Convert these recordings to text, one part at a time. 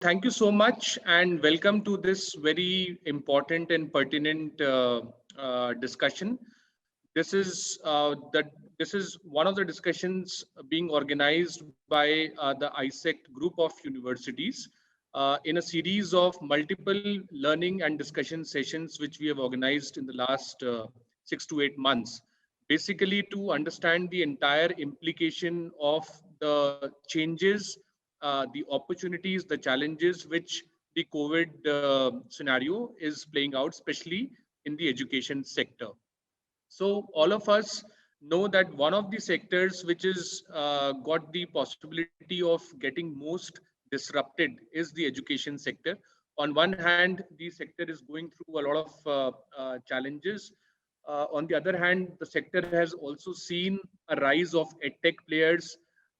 Thank you so much and welcome to this very important and pertinent discussion. This is this is one of the discussions being organized by the Aisect group of universities in a series of multiple learning and discussion sessions which we have organized in the last 6 to 8 months, basically to understand the entire implication of the changes, the opportunities, the challenges which the COVID scenario is playing out, especially in the education sector. So all of us know that one of the sectors which is got the possibility of getting most disrupted is the education sector. On one hand, the sector is going through a lot of challenges. On the other hand, the sector has also seen a rise of edtech players,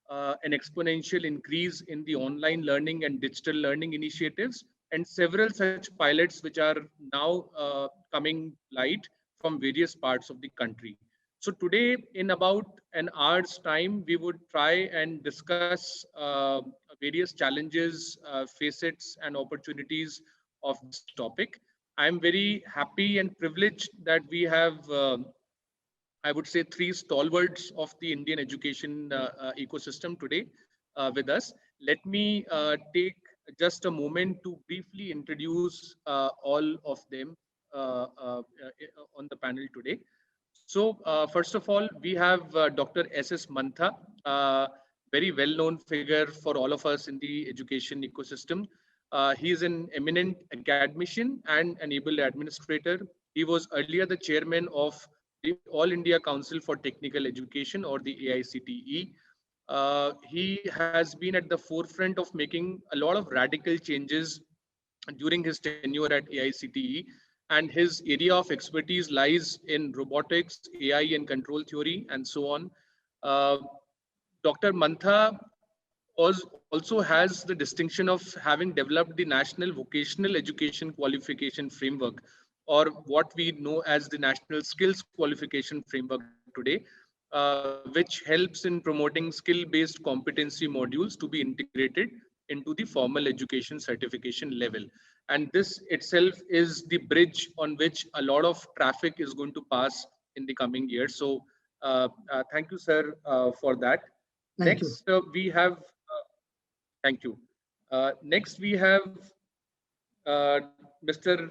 an exponential increase in the online learning and digital learning initiatives, and several such pilots which are now coming light from various parts of the country. So today, in about an hour's time, we would try and discuss various challenges, facets, and opportunities of this topic. I'm very happy and privileged that we have I would say, three stalwarts of the Indian education ecosystem today with us. Let me take just a moment to briefly introduce all of them on the panel today. So, first of all, we have Dr. S.S. Mantha, very well-known figure for all of us in the education ecosystem. He is an eminent academician and an able administrator. He was earlier the chairman of the All India Council for Technical Education, or the AICTE. He has been at the forefront of making a lot of radical changes during his tenure at AICTE, and his area of expertise lies in robotics, AI, and control theory, and so on. Uh, Dr. Mantha also has the distinction of having developed the National Vocational Education Qualification Framework, or what we know as the National Skills Qualification Framework today, which helps in promoting skill-based competency modules to be integrated into the formal education certification level. And this itself is the bridge on which a lot of traffic is going to pass in the coming years. So thank you, sir, for that. Thank you. Next, we have, thank you. Next, we have Mr.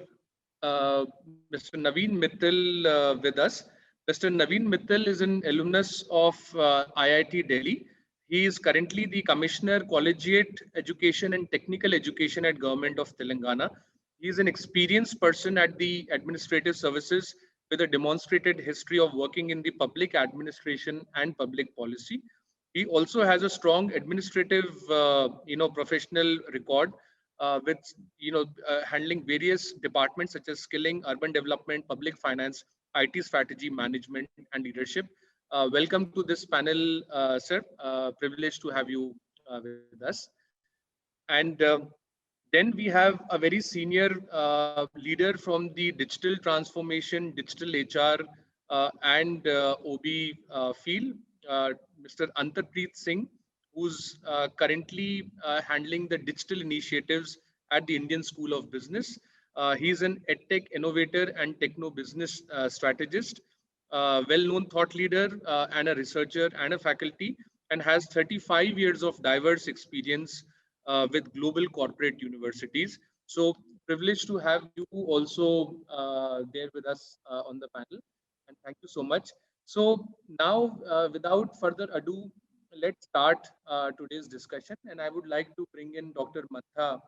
Mr. Naveen Mittal with us. Mr. Naveen Mittal is an alumnus of IIT Delhi. He is currently the Commissioner, Collegiate Education and Technical Education at Government of Telangana. He is an experienced person at the administrative services with a demonstrated history of working in the public administration and public policy. He also has a strong administrative, professional record with handling various departments such as skilling, urban development, public finance, IT strategy, management, and leadership. Welcome to this panel, sir. Privileged to have you with us. And then we have a very senior leader from the digital transformation, digital HR, and OB field, Mr. Antarpreet Singh, who's currently handling the digital initiatives at the Indian School of Business. He's an edtech innovator and techno business strategist, well-known thought leader and a researcher and a faculty, and has 35 years of diverse experience with global corporate universities. So privileged to have you also there with us on the panel, and thank you so much. So now, without further ado, let's start today's discussion, and I would like to bring in Dr. Mantha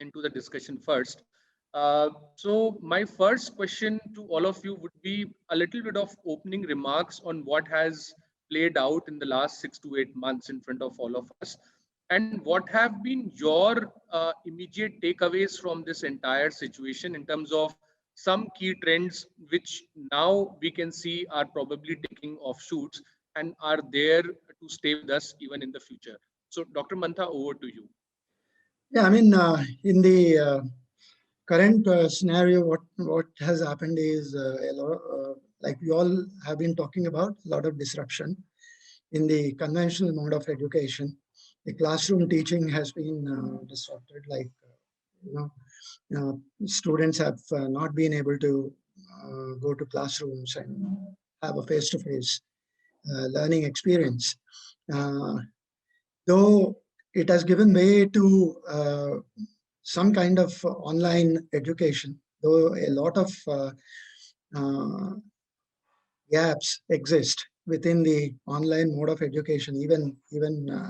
into the discussion first. So my first question to all of you would be a little bit of opening remarks on what has played out in the last 6 to 8 months in front of all of us, and what have been your immediate takeaways from this entire situation in terms of some key trends which now we can see are probably taking offshoots and are there to stay with us even in the future. So Dr. Mantha, over to you. Yeah, I mean, in the current scenario, what has happened is a lot, like we all have been talking about, a lot of disruption in the conventional mode of education. the classroom teaching has been disrupted. Like, students have not been able to go to classrooms and have a face-to-face learning experience. Uh, though it has given way to some kind of online education, though a lot of uh, gaps exist within the online mode of education, even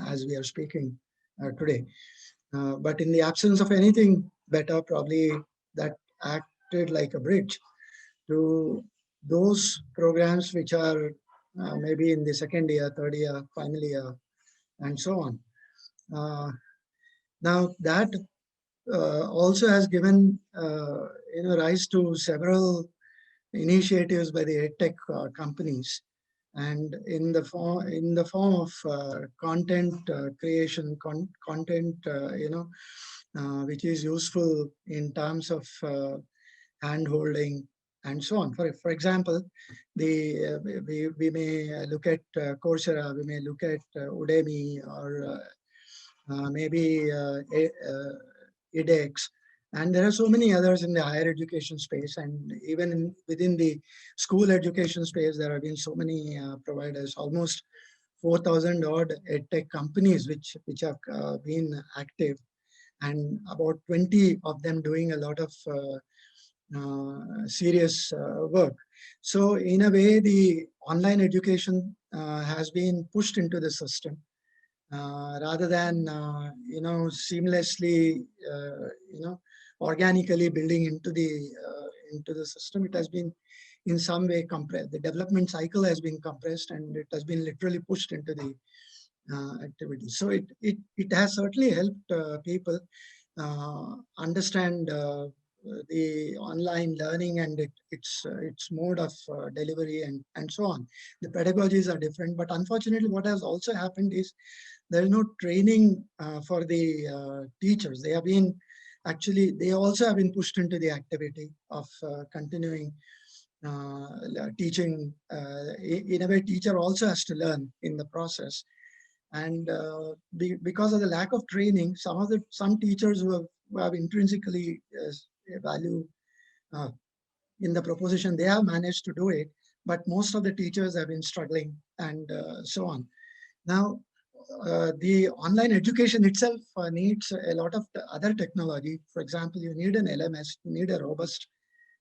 as we are speaking today. But in the absence of anything better, probably that acted like a bridge to those programs which are maybe in the second year, third year, final year, and so on. Now that also has given rise to several initiatives by the edtech companies, and in the form of content creation, content which is useful in terms of hand holding and so on. For example, we may look at Coursera, we may look at Udemy, or maybe edX, and there are so many others in the higher education space, and even within the school education space, there have been so many providers, almost 4,000 odd edtech companies which have been active, and about 20 of them doing a lot of serious work. So in a way, the online education has been pushed into the system rather than seamlessly organically building into the system. It has been in some way compressed. The development cycle has been compressed, and it has been literally pushed into the activity. So it has certainly helped people understand the online learning and its mode of delivery and so on. The pedagogies are different, but unfortunately, what has also happened is there is no training for the teachers. They also have been pushed into the activity of continuing teaching. In a way, teacher also has to learn in the process. And because of the lack of training, some teachers who have intrinsically value uh, in the proposition, they have managed to do it, but most of the teachers have been struggling and so on. Now, the online education itself needs a lot of other technology. For example, you need an LMS, you need a robust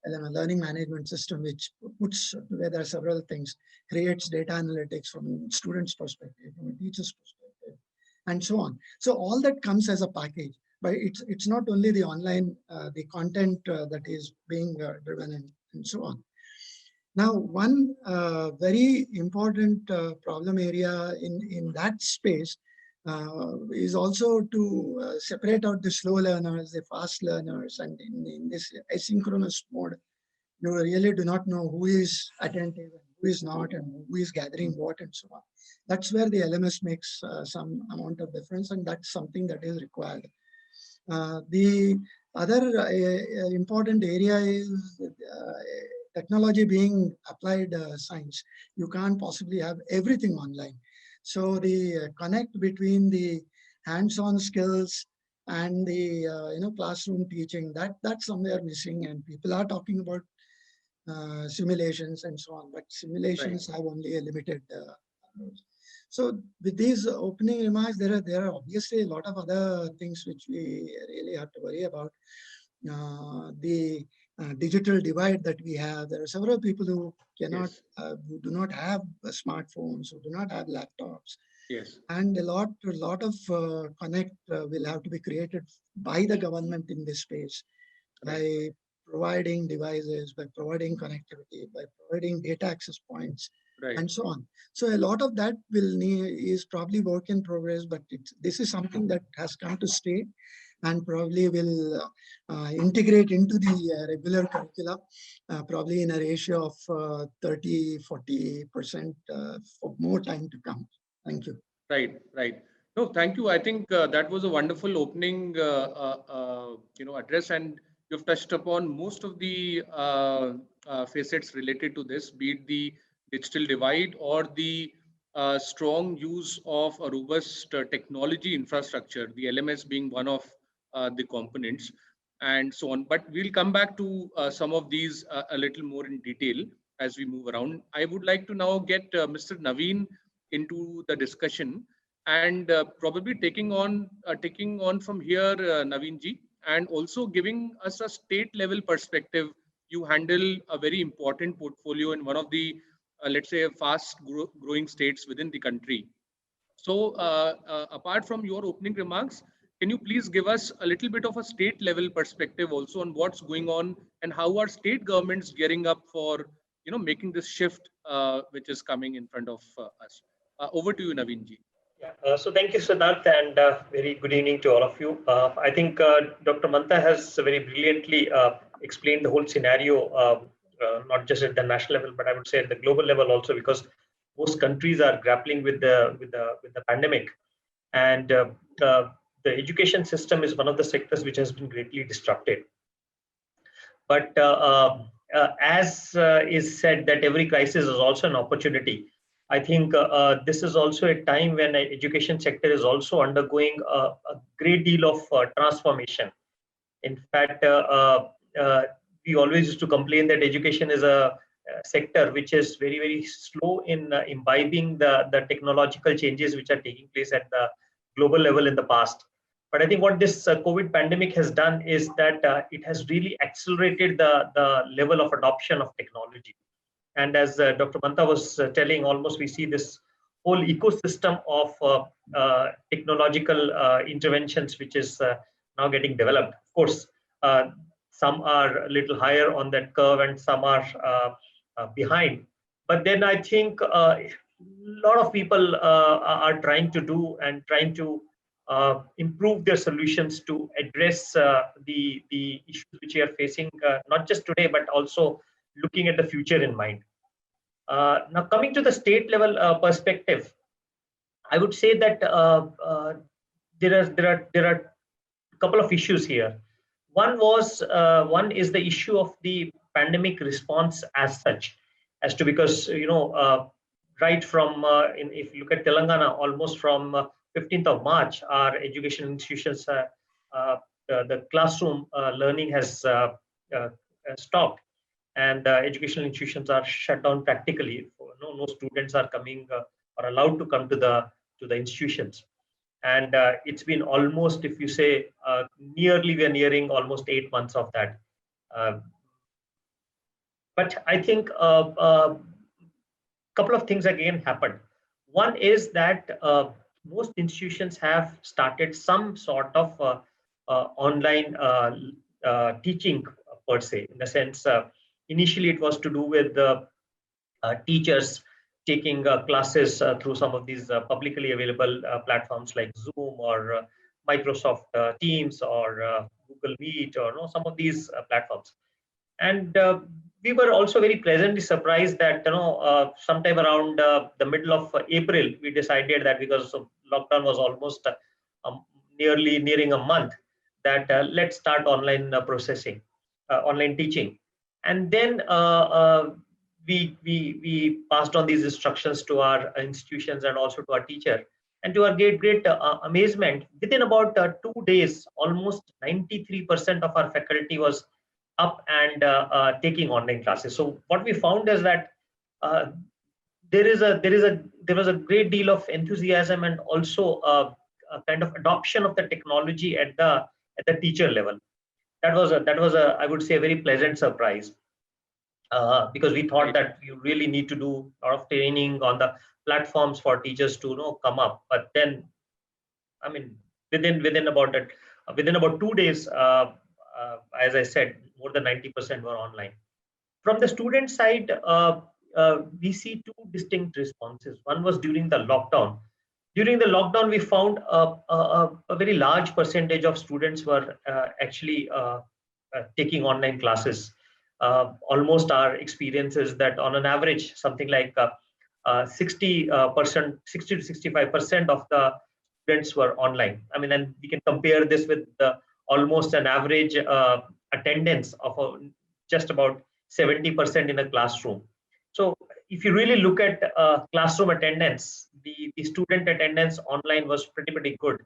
LMS, learning management system, which puts together several things, creates data analytics from students' perspective, from a teacher's perspective, and so on. So all that comes as a package, but it's not only the online, the content that is being driven and so on. Now, one very important problem area in that space is also to separate out the slow learners, the fast learners, and in this asynchronous mode, you really do not know who is attentive and who is not, and who is gathering what, and so on. That's where the LMS makes some amount of difference, and that's something that is required. The other important area is technology being applied science. You can't possibly have everything online. So the connect between the hands-on skills and the classroom teaching, that's somewhere missing, and people are talking about simulations and so on, but Right. simulations have only a limited approach. So with these opening remarks, there are obviously a lot of other things which we really have to worry about. The digital divide that we have. There are several people Yes. who do not have smartphones, who do not have laptops, Yes. and a lot of connect will have to be created by the government in this space, Right. by providing devices, by providing connectivity, by providing data access points, Right. and so on. So a lot of that is probably work in progress, but this is something that has come to stay and probably will integrate into the regular curricula, probably in a ratio of 30, 40% for more time to come. Thank you. Right, right. No, thank you. I think that was a wonderful opening, address, and you've touched upon most of the facets related to this, be it the digital divide or the strong use of a robust technology infrastructure, the LMS being one of the components, and so on. But we'll come back to some of these a little more in detail as we move around. I would like to now get Mr. Naveen into the discussion, and probably taking on from here, Naveen ji, and also giving us a state level perspective. You handle a very important portfolio in one of the, let's say, growing states within the country. So, apart from your opening remarks, can you please give us a little bit of a state level perspective also on what's going on, and how are state governments gearing up for, making this shift which is coming in front of us? Over to you, Naveen ji. Yeah, so thank you, Siddharth, and very good evening to all of you. I think Dr. Mantha has very brilliantly explained the whole scenario, not just at the national level, but I would say at the global level also, because most countries are grappling with the pandemic, and the education system is one of the sectors which has been greatly disrupted. But as is said, that every crisis is also an opportunity. I think this is also a time when the education sector is also undergoing a great deal of transformation. In fact, we always used to complain that education is a sector which is very, very slow in imbibing the technological changes which are taking place at the global level in the past. But I think what this COVID pandemic has done is that it has really accelerated the level of adoption of technology. And as Dr. Mantha was telling, almost we see this whole ecosystem of technological interventions which is now getting developed. Of course, some are a little higher on that curve and some are behind. But then I think a lot of people are trying to do and trying to improve their solutions to address the issues which we are facing, not just today, but also looking at the future in mind. Now, coming to the state level perspective, I would say that there are a couple of issues here. One is the issue of the pandemic response as such, as to, because right from if you look at Telangana, almost from 15th of March, our education institutions, the classroom learning has stopped, and educational institutions are shut down practically. No students are coming or allowed to come to the institutions. And it's been almost, if you say, we are nearing almost 8 months of that. But I think a couple of things again happened. One is that most institutions have started some sort of online teaching per se, in the sense, initially it was to do with the teachers taking classes through some of these publicly available platforms like Zoom or Microsoft Teams or Google Meet, or some of these platforms. And we were also very pleasantly surprised that sometime around the middle of April, we decided that, because lockdown was almost nearing a month, that let's start online online teaching. And then we passed on these instructions to our institutions and also to our teacher. And to our great amazement, within about 2 days, almost 93% of our faculty was up and taking online classes. So what we found is that there was a great deal of enthusiasm and also a kind of adoption of the technology at the teacher level. That was a I would say a very pleasant surprise, because we thought that you really need to do a lot of training on the platforms for teachers to come up. But then, I mean, within about 2 days, as I said, more than 90% were online. From the student side, we see two distinct responses. One was during the lockdown. During the lockdown, we found a very large percentage of students were actually taking online classes. Almost our experience is that on an average, something like 60 to 65% of the students were online. I mean, and we can compare this with almost an average attendance of just about 70% in a classroom. So if you really look at classroom attendance, the student attendance online was pretty good.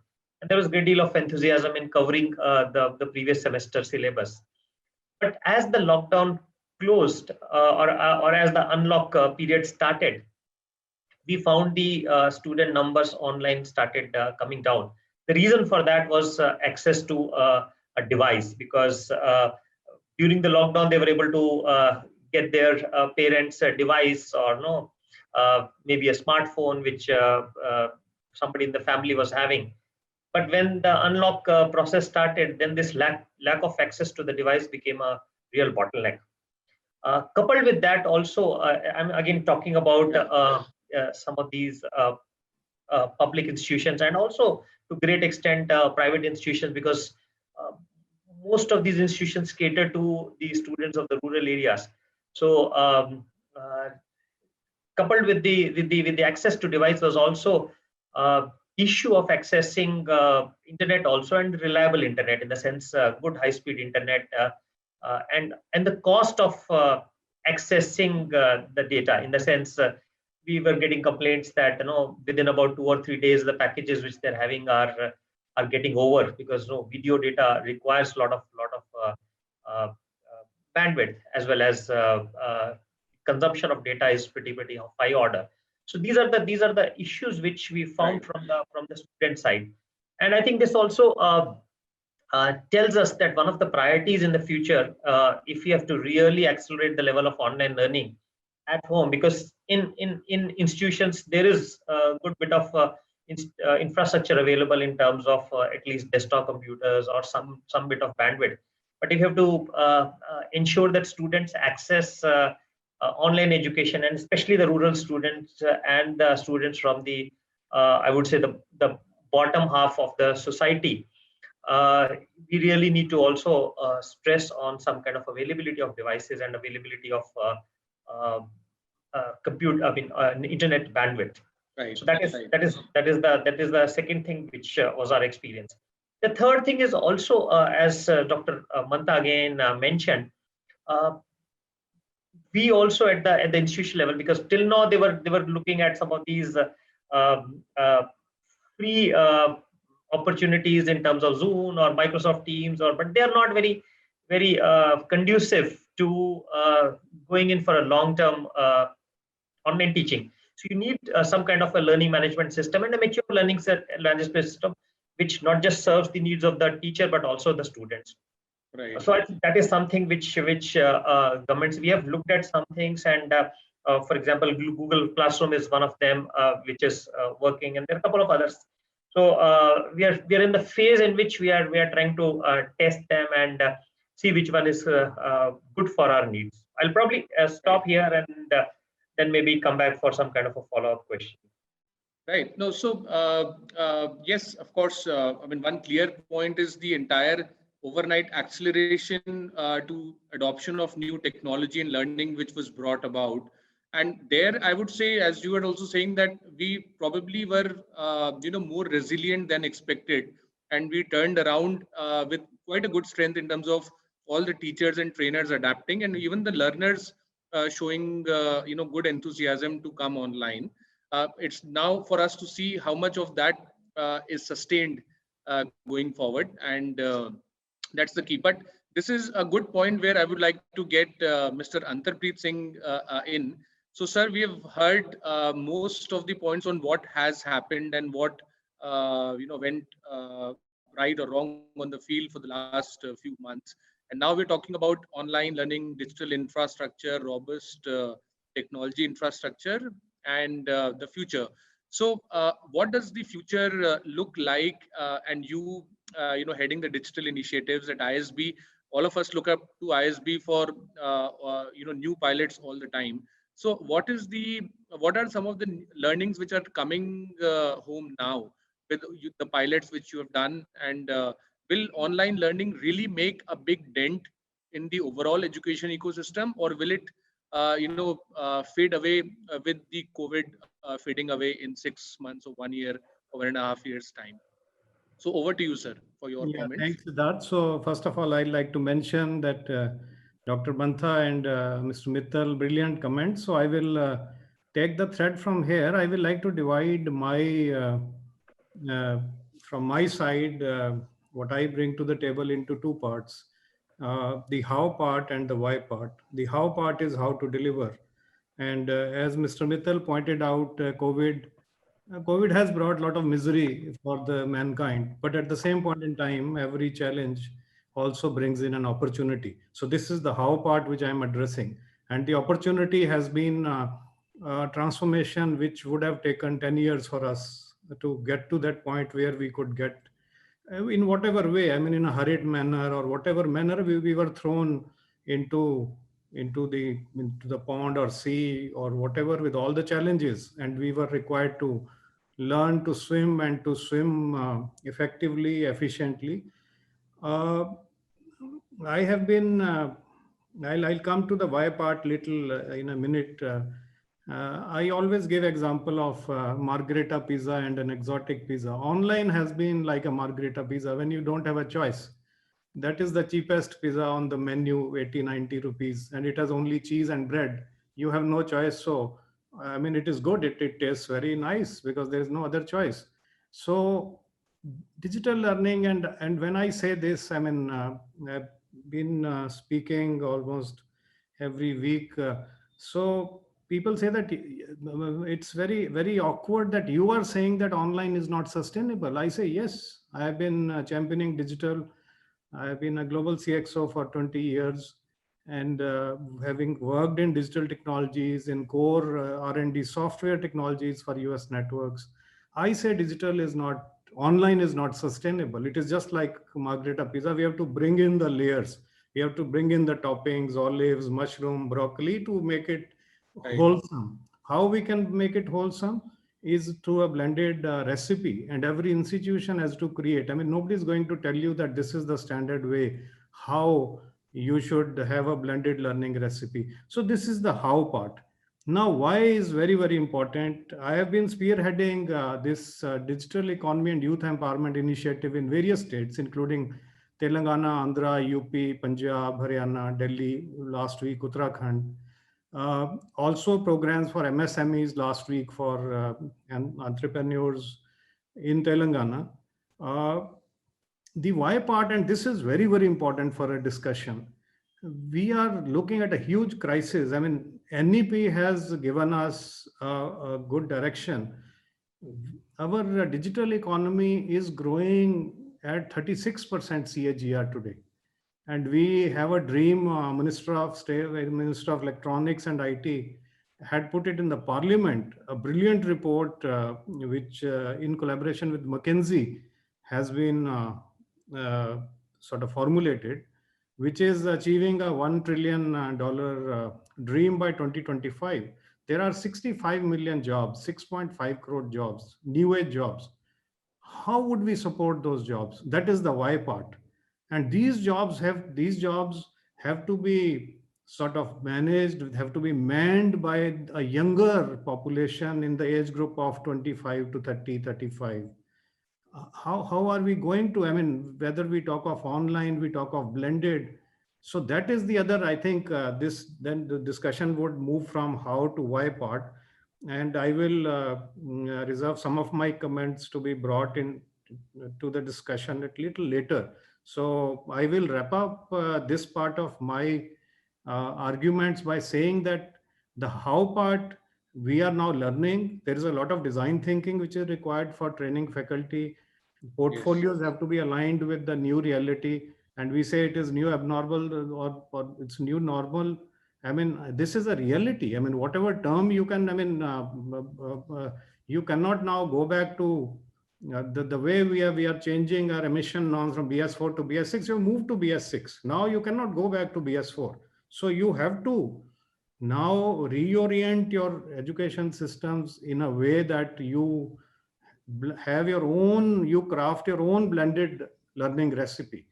And there was a great deal of enthusiasm in covering the previous semester syllabus. But as the lockdown closed or as the unlock period started, we found the student numbers online started coming down. The reason for that was access to a device, because during the lockdown they were able to get their parents' device, or no, maybe a smartphone which somebody in the family was having. But when the unlock process started, then this lack of access to the device became a real bottleneck. Coupled with that, also, I'm again talking about some of these public institutions, and also to great extent private institutions, because uh, most of these institutions cater to the students of the rural areas. So coupled with the access to device was also issue of accessing internet also, and reliable internet, in the sense good high speed internet, and the cost of accessing the data, in the sense we were getting complaints that within about 2 or 3 days the packages which they're having are getting over, because video data requires a lot of uh, bandwidth, as well as consumption of data is pretty of high order. So these are the issues which we found from the student side. And I think this also tells us that one of the priorities in the future, if we have to really accelerate the level of online learning at home, because in institutions there is a good bit of infrastructure available in terms of at least desktop computers or some bit of bandwidth. But if you have to ensure that students access online education, and especially the rural students and the students from the I would say the bottom half of the society, we really need to also stress on some kind of availability of devices and availability of internet bandwidth. Right. So that is the second thing which was our experience. The third thing is also, as Dr. Manta again mentioned, we also at the institution level, because till now they were looking at some of these free opportunities in terms of Zoom or Microsoft Teams, but they are not very conducive to going in for a long-term online teaching. So you need some kind of a learning management system and a mature learning management system, which not just serves the needs of the teacher but also the students. Right. So I think that is something which governments, we have looked at some things, and for example, Google Classroom is one of them, which is working, and there are a couple of others. So we are in the phase in which we are trying to test them and see which one is good for our needs. I'll probably stop here and then maybe come back for some kind of a follow-up question. Right. No, so yes, of course. I mean, one clear point is the entire overnight acceleration to adoption of new technology and learning, which was brought about. And there, I would say, as you were also saying, that we probably were, more resilient than expected, and we turned around with quite a good strength in terms of all the teachers and trainers adapting, and even the learners showing, good enthusiasm to come online. It's now for us to see how much of that is sustained going forward, and that's the key. But this is a good point where I would like to get Mr. Antarpreet Singh in. So, sir, we have heard most of the points on what has happened and what went right or wrong on the field for the last few months. And now we're talking about online learning, digital infrastructure, robust technology infrastructure, and the future. So, what does the future look like? And you, heading the digital initiatives at ISB, all of us look up to ISB for new pilots all the time. So, what are some of the learnings which are coming home now with the pilots which you have done, and will online learning really make a big dent in the overall education ecosystem, or will it fade away with the COVID fading away in 6 months or 1 year or 1.5 years time? So over to you, sir, for your Yeah, comments. thanks, Siddharth. So first of all, I'd like to mention that Dr. Bantha and Mr. Mittal, brilliant comments. So I will take the thread from here, I will like to divide my uh, from my side what I bring to the table into two parts: the how part and the why part. The how part is how to deliver, and as Mr. Mittal pointed out, COVID has brought a lot of misery for the mankind, but at the same point in time, every challenge also brings in an opportunity. So this is the how part which I am addressing, and the opportunity has been transformation which would have taken 10 years for us to get to that point where we could get in whatever way, I mean, in a hurried manner or whatever manner, we were thrown into into the pond or sea or whatever with all the challenges, and we were required to learn to swim and to swim effectively, efficiently. uh, I have been. I'll come to the why part little in a minute. I always give example of margherita pizza and an exotic pizza. Online has been like a margherita pizza when you don't have a choice. That is the cheapest pizza on the menu, 80, 90 rupees, and it has only cheese and bread. You have no choice. So, I mean, it is good. It tastes very nice because there is no other choice. So, digital learning, and when I say this, I mean, I've been speaking almost every week. So people say that it's very, very awkward that you are saying that online is not sustainable. I say, yes, I have been championing digital. I have been a global CXO for 20 years, and having worked in digital technologies, in core R&D software technologies for US networks, I say digital is not, online is not sustainable. It is just like margherita pizza. We have to bring in the layers. We have to bring in the toppings, olives, mushroom, broccoli to make it Right. wholesome. How we can make it wholesome is through a blended recipe, and every institution has to create. I mean, nobody is going to tell you that this is the standard way how you should have a blended learning recipe. So this is the how part. Now, why is very, very important. I have been spearheading this digital economy and youth empowerment initiative in various states, including Telangana, Andhra, UP, Punjab, Haryana, Delhi, last week, Uttarakhand. Also programs for MSMEs last week for entrepreneurs in Telangana. Uh, the why part, and this is very, very important for a discussion. We are looking at a huge crisis. I mean, NEP has given us a good direction. Our digital economy is growing at 36% CAGR today. And we have a dream. Minister of State, Minister of Electronics and IT had put it in the Parliament, a brilliant report which, in collaboration with McKinsey, has been sort of formulated, which is achieving a $1 trillion dream by 2025. There are 65 million jobs, 6.5 crore jobs, new age jobs. How would we support those jobs? That is the why part. And these jobs have to be sort of managed, have to be manned by a younger population in the age group of 25 to 30, 35. How are we going to, I mean, whether we talk of online, we talk of blended. So that is the other, I think, this then the discussion would move from how to why part. And I will reserve some of my comments to be brought in to the discussion a little later. So I will wrap up this part of my arguments by saying that the how part we are now learning. There is a lot of design thinking which is required for training faculty. Yes. Portfolios have to be aligned with the new reality, and we say it is new abnormal, or it's new normal. I mean, this is a reality. I mean, whatever term you can, I mean, you cannot now go back to the way we are changing our emission norms from BS4 to BS6. You move to BS6. Now you cannot go back to BS4. So you have to now reorient your education systems in a way that you have your own, you craft your own blended learning recipe.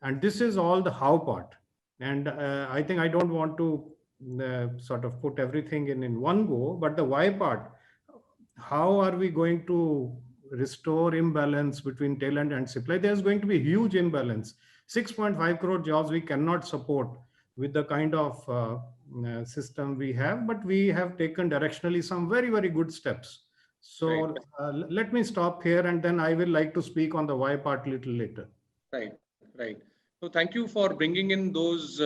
And this is all the how part. And I think I don't want to sort of put everything in one go, but the why part, how are we going to restore imbalance between talent and supply? There's going to be huge imbalance. 6.5 crore jobs we cannot support with the kind of system we have, but we have taken directionally some very, very good steps. Right. So let me stop here, and then I will like to speak on the why part a little later. Right, right. So thank you for bringing in those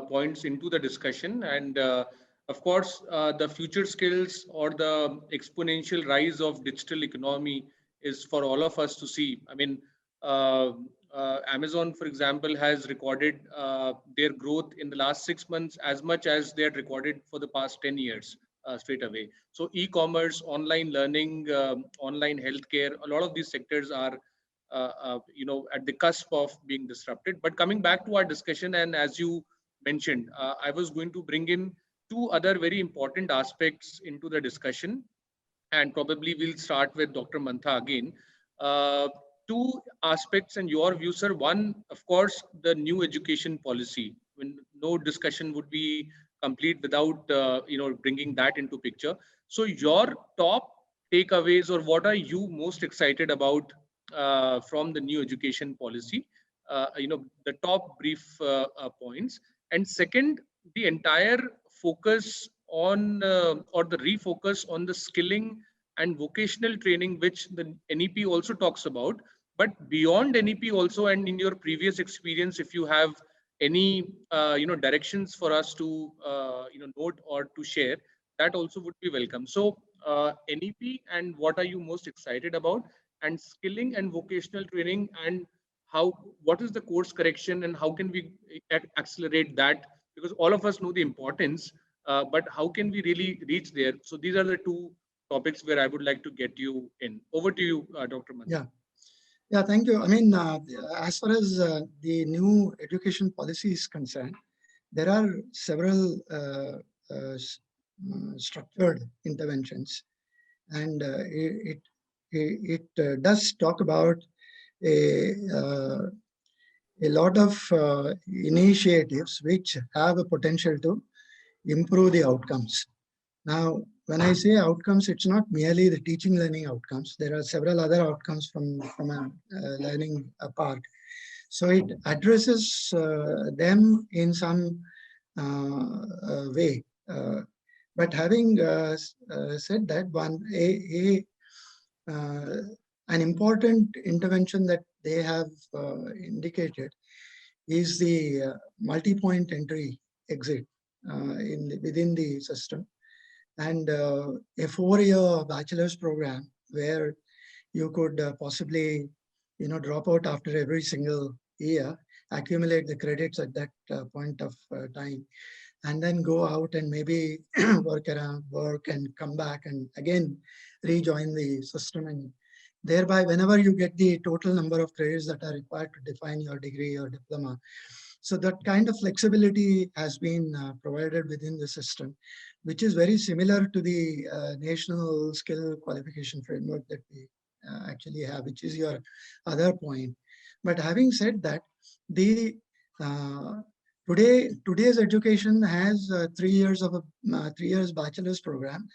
points into the discussion. And of course, the future skills or the exponential rise of digital economy is for all of us to see. I mean, uh, Amazon, for example, has recorded their growth in the last 6 months as much as they had recorded for the past 10 years straight away. So e-commerce, online learning, online healthcare, a lot of these sectors are at the cusp of being disrupted. But coming back to our discussion, and as you mentioned, I was going to bring in two other very important aspects into the discussion, and probably we'll start with Dr. Mantha again. Uh, Two aspects and your view, sir. One, of course, the new education policy. When no discussion would be complete without bringing that into picture. So, your top takeaways, or what are you most excited about from the new education policy? The top brief points. And second, the entire focus on or the refocus on the skilling and vocational training, which the NEP also talks about. But beyond NEP also, and in your previous experience, if you have any directions for us to note or to share, that also would be welcome. So NEP, and what are you most excited about, and skilling and vocational training, and how, what is the course correction, and how can we accelerate that, because all of us know the importance, but how can we really reach there? So these are the two topics where I would like to get you in. Over to you, Dr. Mantha. Yeah, thank you. I mean, as far as the new education policy is concerned, there are several structured interventions, and it does talk about a a lot of initiatives which have a potential to improve the outcomes. Now, when I say outcomes, it's not merely the teaching learning outcomes. There are several other outcomes from a learning part. So it addresses them in some way. But having said that, an important intervention that they have indicated is the multi-point entry exit within the system, and a 4-year bachelor's program where you could possibly drop out after every single year, accumulate the credits at that point of time, and then go out and maybe work and come back and again rejoin the system, and thereby whenever you get the total number of credits that are required to define your degree or diploma. So that kind of flexibility has been provided within the system, which is very similar to the national skill qualification framework that we actually have, which is your other point. But having said that, the today's education has 3 years of a 3 years bachelor's program,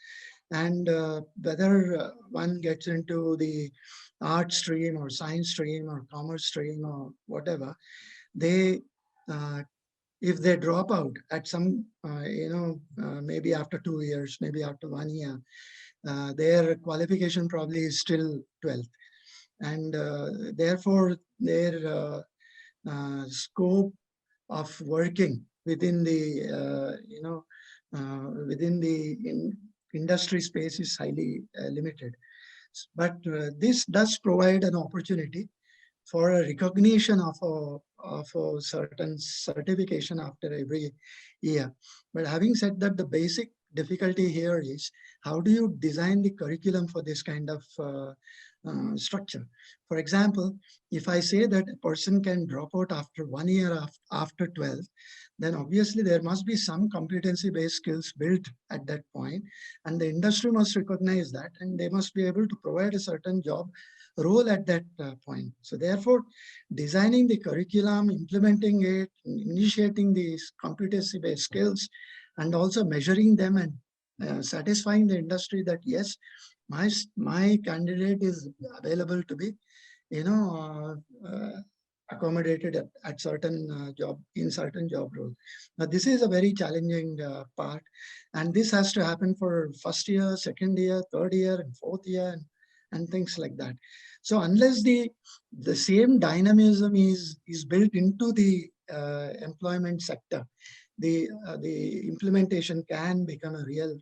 and whether one gets into the art stream or science stream or commerce stream or whatever, they if they drop out at some maybe after 2 years, maybe after 1 year, their qualification probably is still 12th, and therefore their scope of working within the within the industry space is highly limited. But this does provide an opportunity for a recognition of a certain certification after every year. But having said that, the basic difficulty here is how do you design the curriculum for this kind of structure? For example, if I say that a person can drop out after 1 year after 12, then obviously there must be some competency-based skills built at that point, and the industry must recognize that, and they must be able to provide a certain job role at that point. So therefore, designing the curriculum, implementing it, initiating these competency-based skills, and also measuring them and satisfying the industry that yes, my candidate is available to be, accommodated at certain certain job roles. Now, this is a very challenging part, and this has to happen for first year, second year, third year, and fourth year, and things like that. So unless the same dynamism is built into the employment sector, the implementation can become a real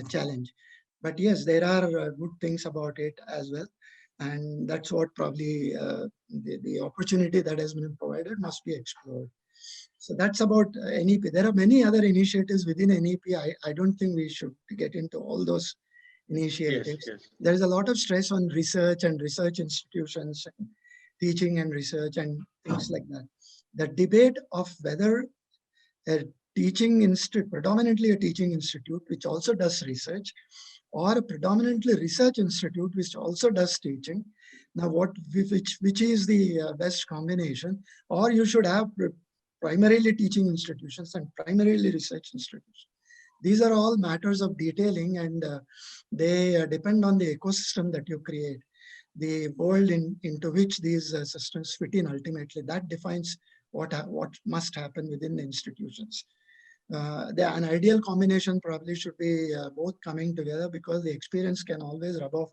challenge. But yes, there are good things about it as well. And that's what probably the opportunity that has been provided must be explored. So that's about NEP. There are many other initiatives within NEP. I don't think we should get into all those initiatives. Yes, yes. There is a lot of stress on research and research institutions, and teaching and research and things like that. The debate of whether a teaching institute, predominantly a teaching institute, which also does research, or a predominantly research institute, which also does teaching. Now, which is the best combination? Or you should have primarily teaching institutions and primarily research institutions. These are all matters of detailing, and they depend on the ecosystem that you create, the world into which these systems fit in ultimately. That defines what must happen within the institutions. An ideal combination probably should be both coming together, because the experience can always rub off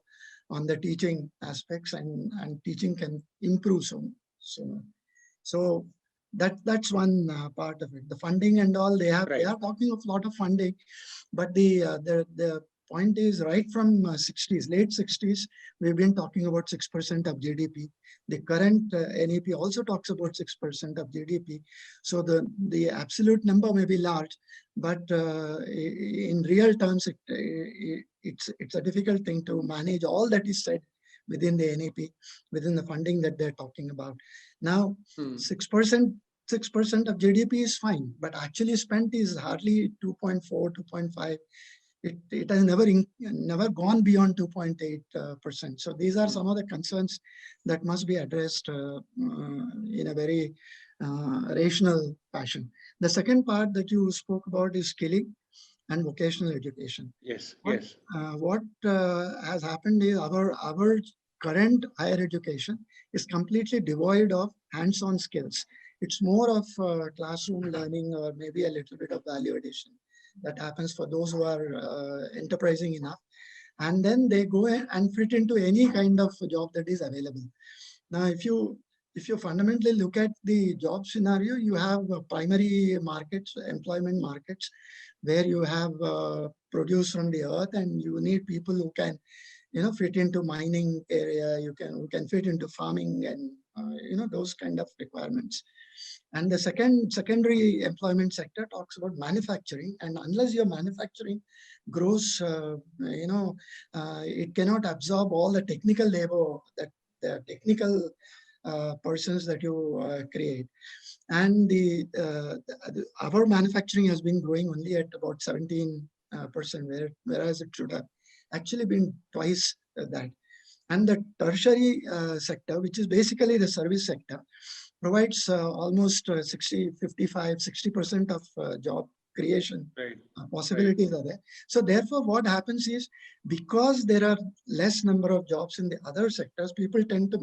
on the teaching aspects, and teaching can improve so that's one part of it. The funding and all, they are talking of a lot of funding, but the point is, right from late 60s, we've been talking about 6% of GDP. The current NEP also talks about 6% of GDP. So the absolute number may be large, but in real terms, it's a difficult thing to manage all that is said within the NEP, within the funding that they're talking about. Now, 6% of GDP is fine, but actually spent is hardly 2.4, 2.5. It has never gone beyond 2.8%. So these are some of the concerns that must be addressed in a very rational fashion. The second part that you spoke about is skilling and vocational education. Yes, what has happened is our current higher education is completely devoid of hands-on skills. It's more of classroom learning, or maybe a little bit of value addition that happens for those who are enterprising enough. And then they go and fit into any kind of job that is available. Now, if you fundamentally look at the job scenario, you have primary markets, employment markets, where you have produce from the earth, and you need people who can, fit into mining area, who can fit into farming, and those kind of requirements. And the secondary employment sector talks about manufacturing, and unless your manufacturing grows, it cannot absorb all the technical labor, that the technical persons that you create. And our manufacturing has been growing only at about 17%, whereas it should have actually been twice that. And the tertiary sector, which is basically the service sector, provides almost 60% of job creation possibilities are there. So therefore, what happens is, because there are less number of jobs in the other sectors, people tend to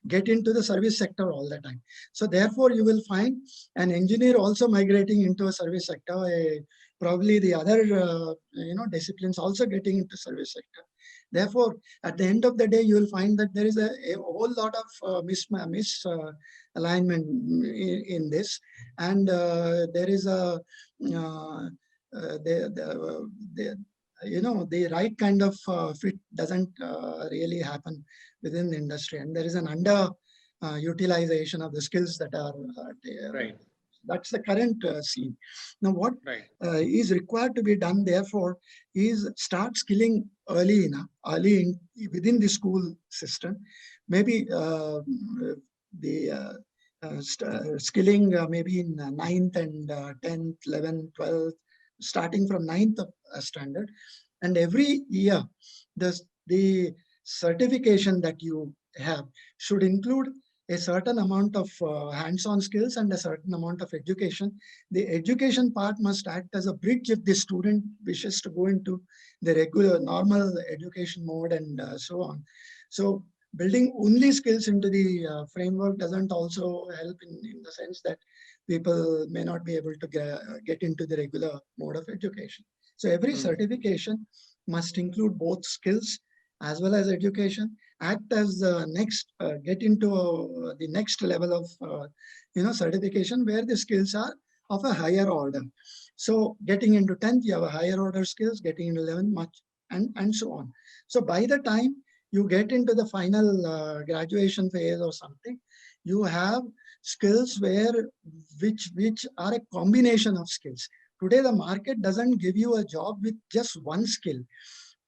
get into the service sector all the time. So therefore, you will find an engineer also migrating into a service sector, probably the other disciplines also getting into service sector. Therefore, at the end of the day, you will find that there is a whole lot of misalignment in this, and there is a the right kind of fit doesn't really happen within the industry, and there is an under utilization of the skills that are there. That's the current scene. Now, what is required to be done, therefore, is start skilling early within the school system. Maybe skilling maybe in 9th and 10th, 11th, 12th, starting from 9th standard. And every year, the certification that you have should include a certain amount of hands-on skills and a certain amount of education. The education part must act as a bridge if the student wishes to go into the regular, normal education mode and so on. So building only skills into the framework doesn't also help in the sense that people may not be able to get into the regular mode of education. So every certification must include both skills as well as education, act as the next, get into the next level of, certification where the skills are of a higher order. So getting into 10th, you have a higher order skills, getting into 11th, much, and so on. So by the time you get into the final graduation phase or something, you have skills which are a combination of skills. Today, the market doesn't give you a job with just one skill.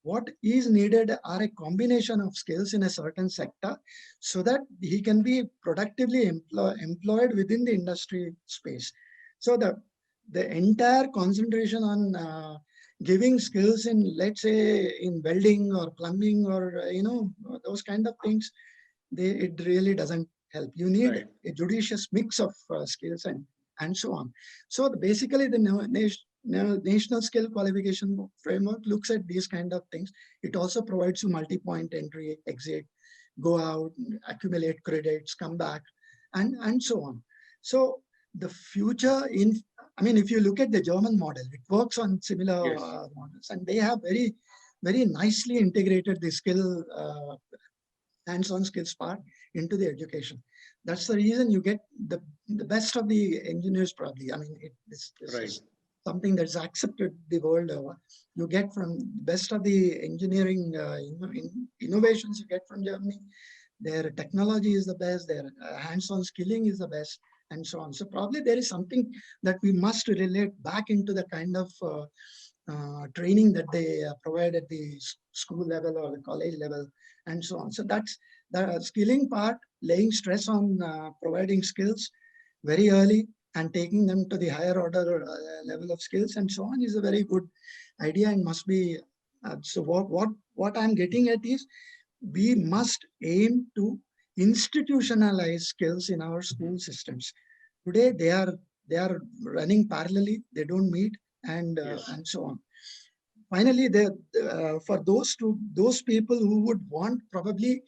What is needed are a combination of skills in a certain sector so that he can be productively employed within the industry space. So the entire concentration on giving skills in, let's say, in welding or plumbing or, those kind of things, it really doesn't help. You need a judicious mix of skills and so on. So basically the National Skill Qualification Framework looks at these kind of things. It also provides you multi-point entry, exit, go out, accumulate credits, come back, and so on. So the future if you look at the German model, it works on similar models, and they have very, very nicely integrated the skill, hands-on skills part into the education. That's the reason you get the best of the engineers probably. This is something that's accepted the world over. You get from the best of the engineering innovations you get from Germany. Their technology is the best, their hands-on skilling is the best, and so on. So probably there is something that we must relate back into the kind of training that they provide at the school level or the college level, and so on. So that's the skilling part, laying stress on providing skills very early and taking them to the higher order level of skills and so on is a very good idea and must be. So what I'm getting at is we must aim to institutionalize skills in our school systems. Today they are running parallelly, they don't meet, and so on. Finally, for those people who would want probably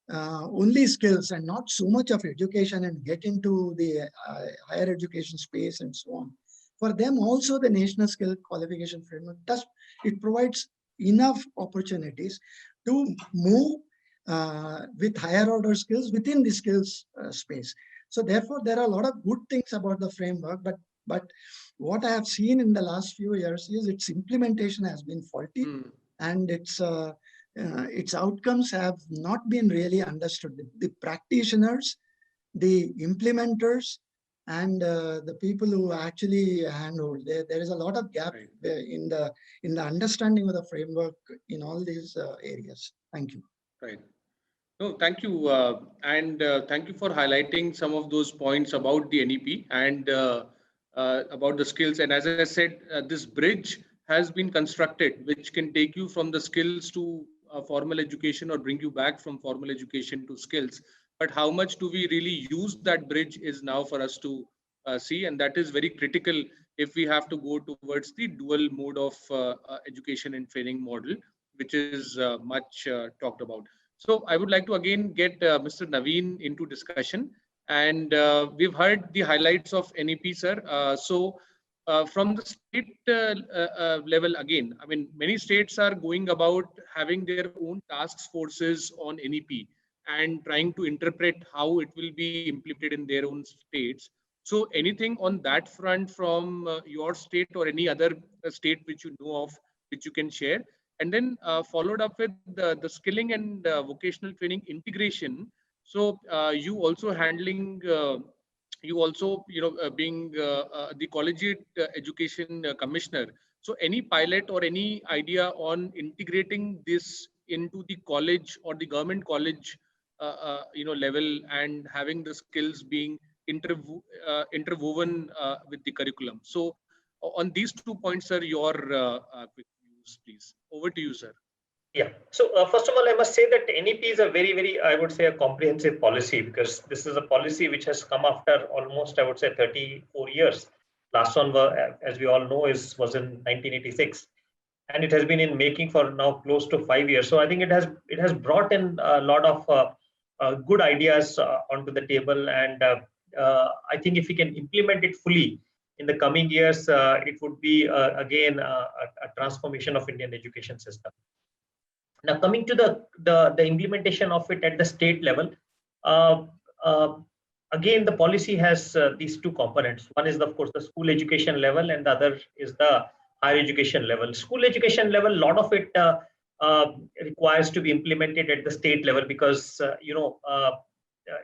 only skills and not so much of education and get into the higher education space and so on, for them also the National Skill Qualification Framework provides enough opportunities to move with higher order skills within the skills space. So therefore, there are a lot of good things about the framework, but what I have seen in the last few years is its implementation has been faulty, and its outcomes have not been really understood. The practitioners, the implementers, and the people who actually handhold, there is a lot of gap in the understanding of the framework in all these areas. Thank you. Right. No, thank you. And thank you for highlighting some of those points about the NEP and about the skills. And as I said, this bridge has been constructed, which can take you from the skills to formal education or bring you back from formal education to skills. But how much do we really use that bridge is now for us to see. And that is very critical if we have to go towards the dual mode of education and training model, which is much talked about. So I would like to again get Mr. Naveen into discussion. And we've heard the highlights of NEP, sir. From the state level, again, many states are going about having their own task forces on NEP and trying to interpret how it will be implemented in their own states. So anything on that front from your state or any other state which you know of, which you can share? And then followed up with the skilling and vocational training integration. So you also handling, being the collegiate education commissioner. So any pilot or any idea on integrating this into the college or the government college, level, and having the skills being interwoven with the curriculum. So on these 2 points, sir, your quick views, please. Over to you, sir. Yeah. So first of all, I must say that NEP is a very, very, I would say, a comprehensive policy, because this is a policy which has come after almost, I would say, 34 years. Last one, as we all know, was in 1986, and it has been in making for now close to 5 years. So I think it has brought in a lot of good ideas onto the table, and I think if we can implement it fully in the coming years, it would be again a transformation of Indian education system. Now, coming to the implementation of it at the state level, uh, uh, again the policy has these two components. One is, of course, the school education level, and the other is the higher education level. School education level, a lot of it requires to be implemented at the state level, because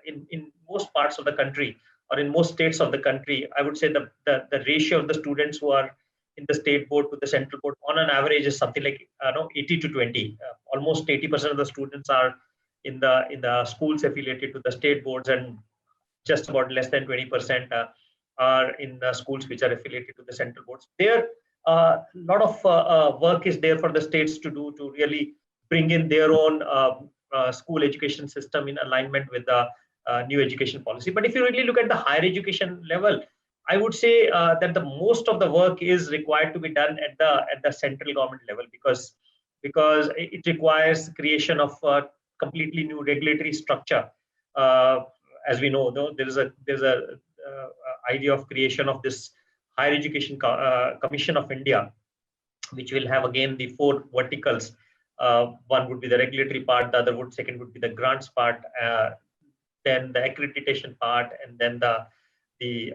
in most parts of the country, or in most states of the country, I would say the ratio of the students who are in the state board to the central board on an average is something like 80 to 20. Almost 80% of the students are in the schools affiliated to the state boards, and just about less than 20% are in the schools which are affiliated to the central boards. There, a lot of work is there for the states to do, to really bring in their own school education system in alignment with the new education policy. But if you really look at the higher education level, I would say that the most of the work is required to be done at the central government level, because it requires creation of a completely new regulatory structure. As we know, though, there's a idea of creation of this Higher Education Commission of India, which will have again the four verticals. One would be the regulatory part, the other second would be the grants part, then the accreditation part, and then the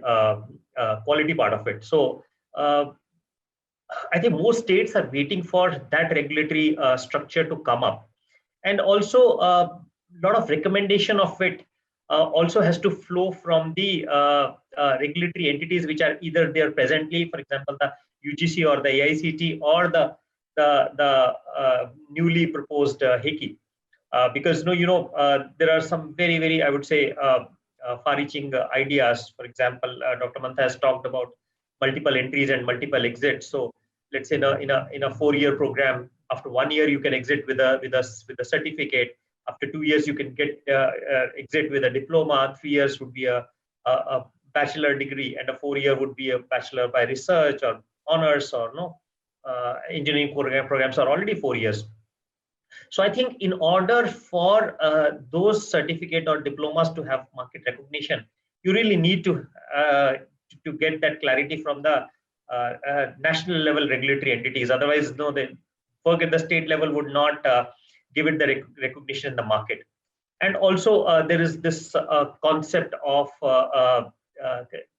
quality part of it. So I think most states are waiting for that regulatory structure to come up, and also a lot of recommendation of it also has to flow from the regulatory entities which are either there presently, for example, the UGC or the AICT, or the newly proposed HECI. Because there are some very, I would say, far-reaching ideas. For example, Dr. Mantha has talked about multiple entries and multiple exits. So let's say in a 4-year program, after 1 year you can exit with a certificate. After 2 years you can get exit with a diploma. 3 years would be a bachelor degree, and a 4-year would be a bachelor by research or honors, or engineering programs are already 4 years. So I think in order for those certificate or diplomas to have market recognition, you really need to get that clarity from the national level regulatory entities. Otherwise, no, the work at the state level would not give it the recognition in the market. And also there is this concept of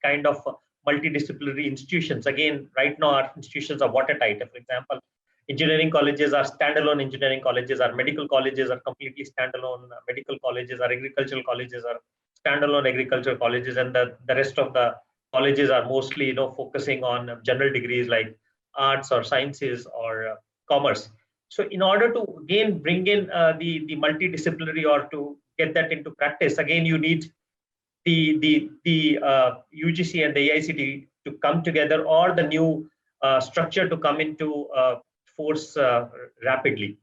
kind of multidisciplinary institutions. Again, right now our institutions are watertight. For example, engineering colleges are standalone engineering colleges, our medical colleges are completely standalone medical colleges, our agricultural colleges are standalone agricultural colleges, and the rest of the colleges are mostly focusing on general degrees like arts or sciences or commerce. So in order to again bring in the multidisciplinary, or to get that into practice, again you need the UGC and the AICT to come together, or the new structure to come into force rapidly.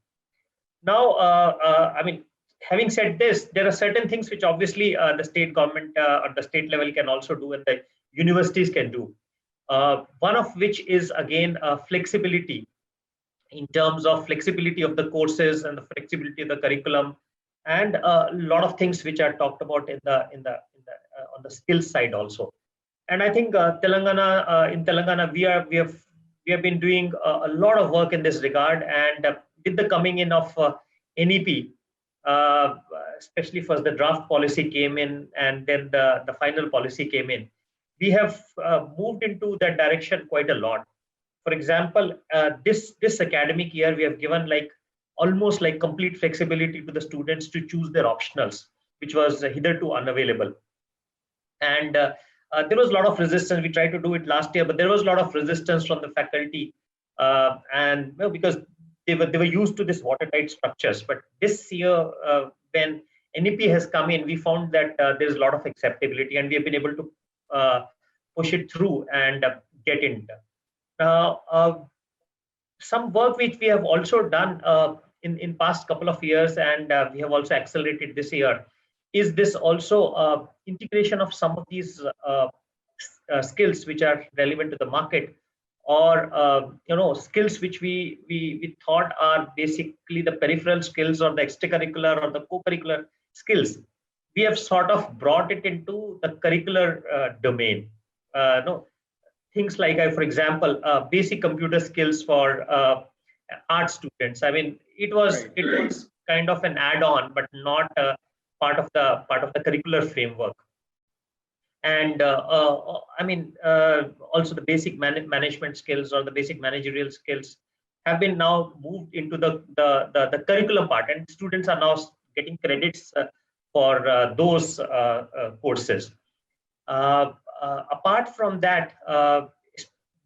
Now, I mean, having said this, there are certain things which obviously the state government or the state level can also do, and the universities can do. One of which is again flexibility, in terms of flexibility of the courses and the flexibility of the curriculum, and a lot of things which are talked about in the on the skills side also. And I think Telangana, in Telangana, we have been doing a lot of work in this regard, and with the coming in of NEP, especially first the draft policy came in, and then the final policy came in, we have moved into that direction quite a lot. For example, this academic year, we have given almost complete flexibility to the students to choose their optionals, which was hitherto unavailable. And there was a lot of resistance. We tried to do it last year, but there was a lot of resistance from the faculty, and because they were used to this watertight structures. But this year, when NEP has come in, we found that there's a lot of acceptability, and we have been able to push it through and get in. Some work which we have also done in past couple of years, and we have also accelerated this year, is this also integration of some of these skills which are relevant to the market, or skills which we thought are basically the peripheral skills or the extracurricular or the co-curricular skills, we have sort of brought it into the curricular domain. No, things like, for example, basic computer skills for art students. I mean, it was kind of an add-on, but not part of the curricular framework. And I mean, also the basic management skills or the basic managerial skills have been now moved into the curriculum part, and students are now getting credits for those courses. Apart from that,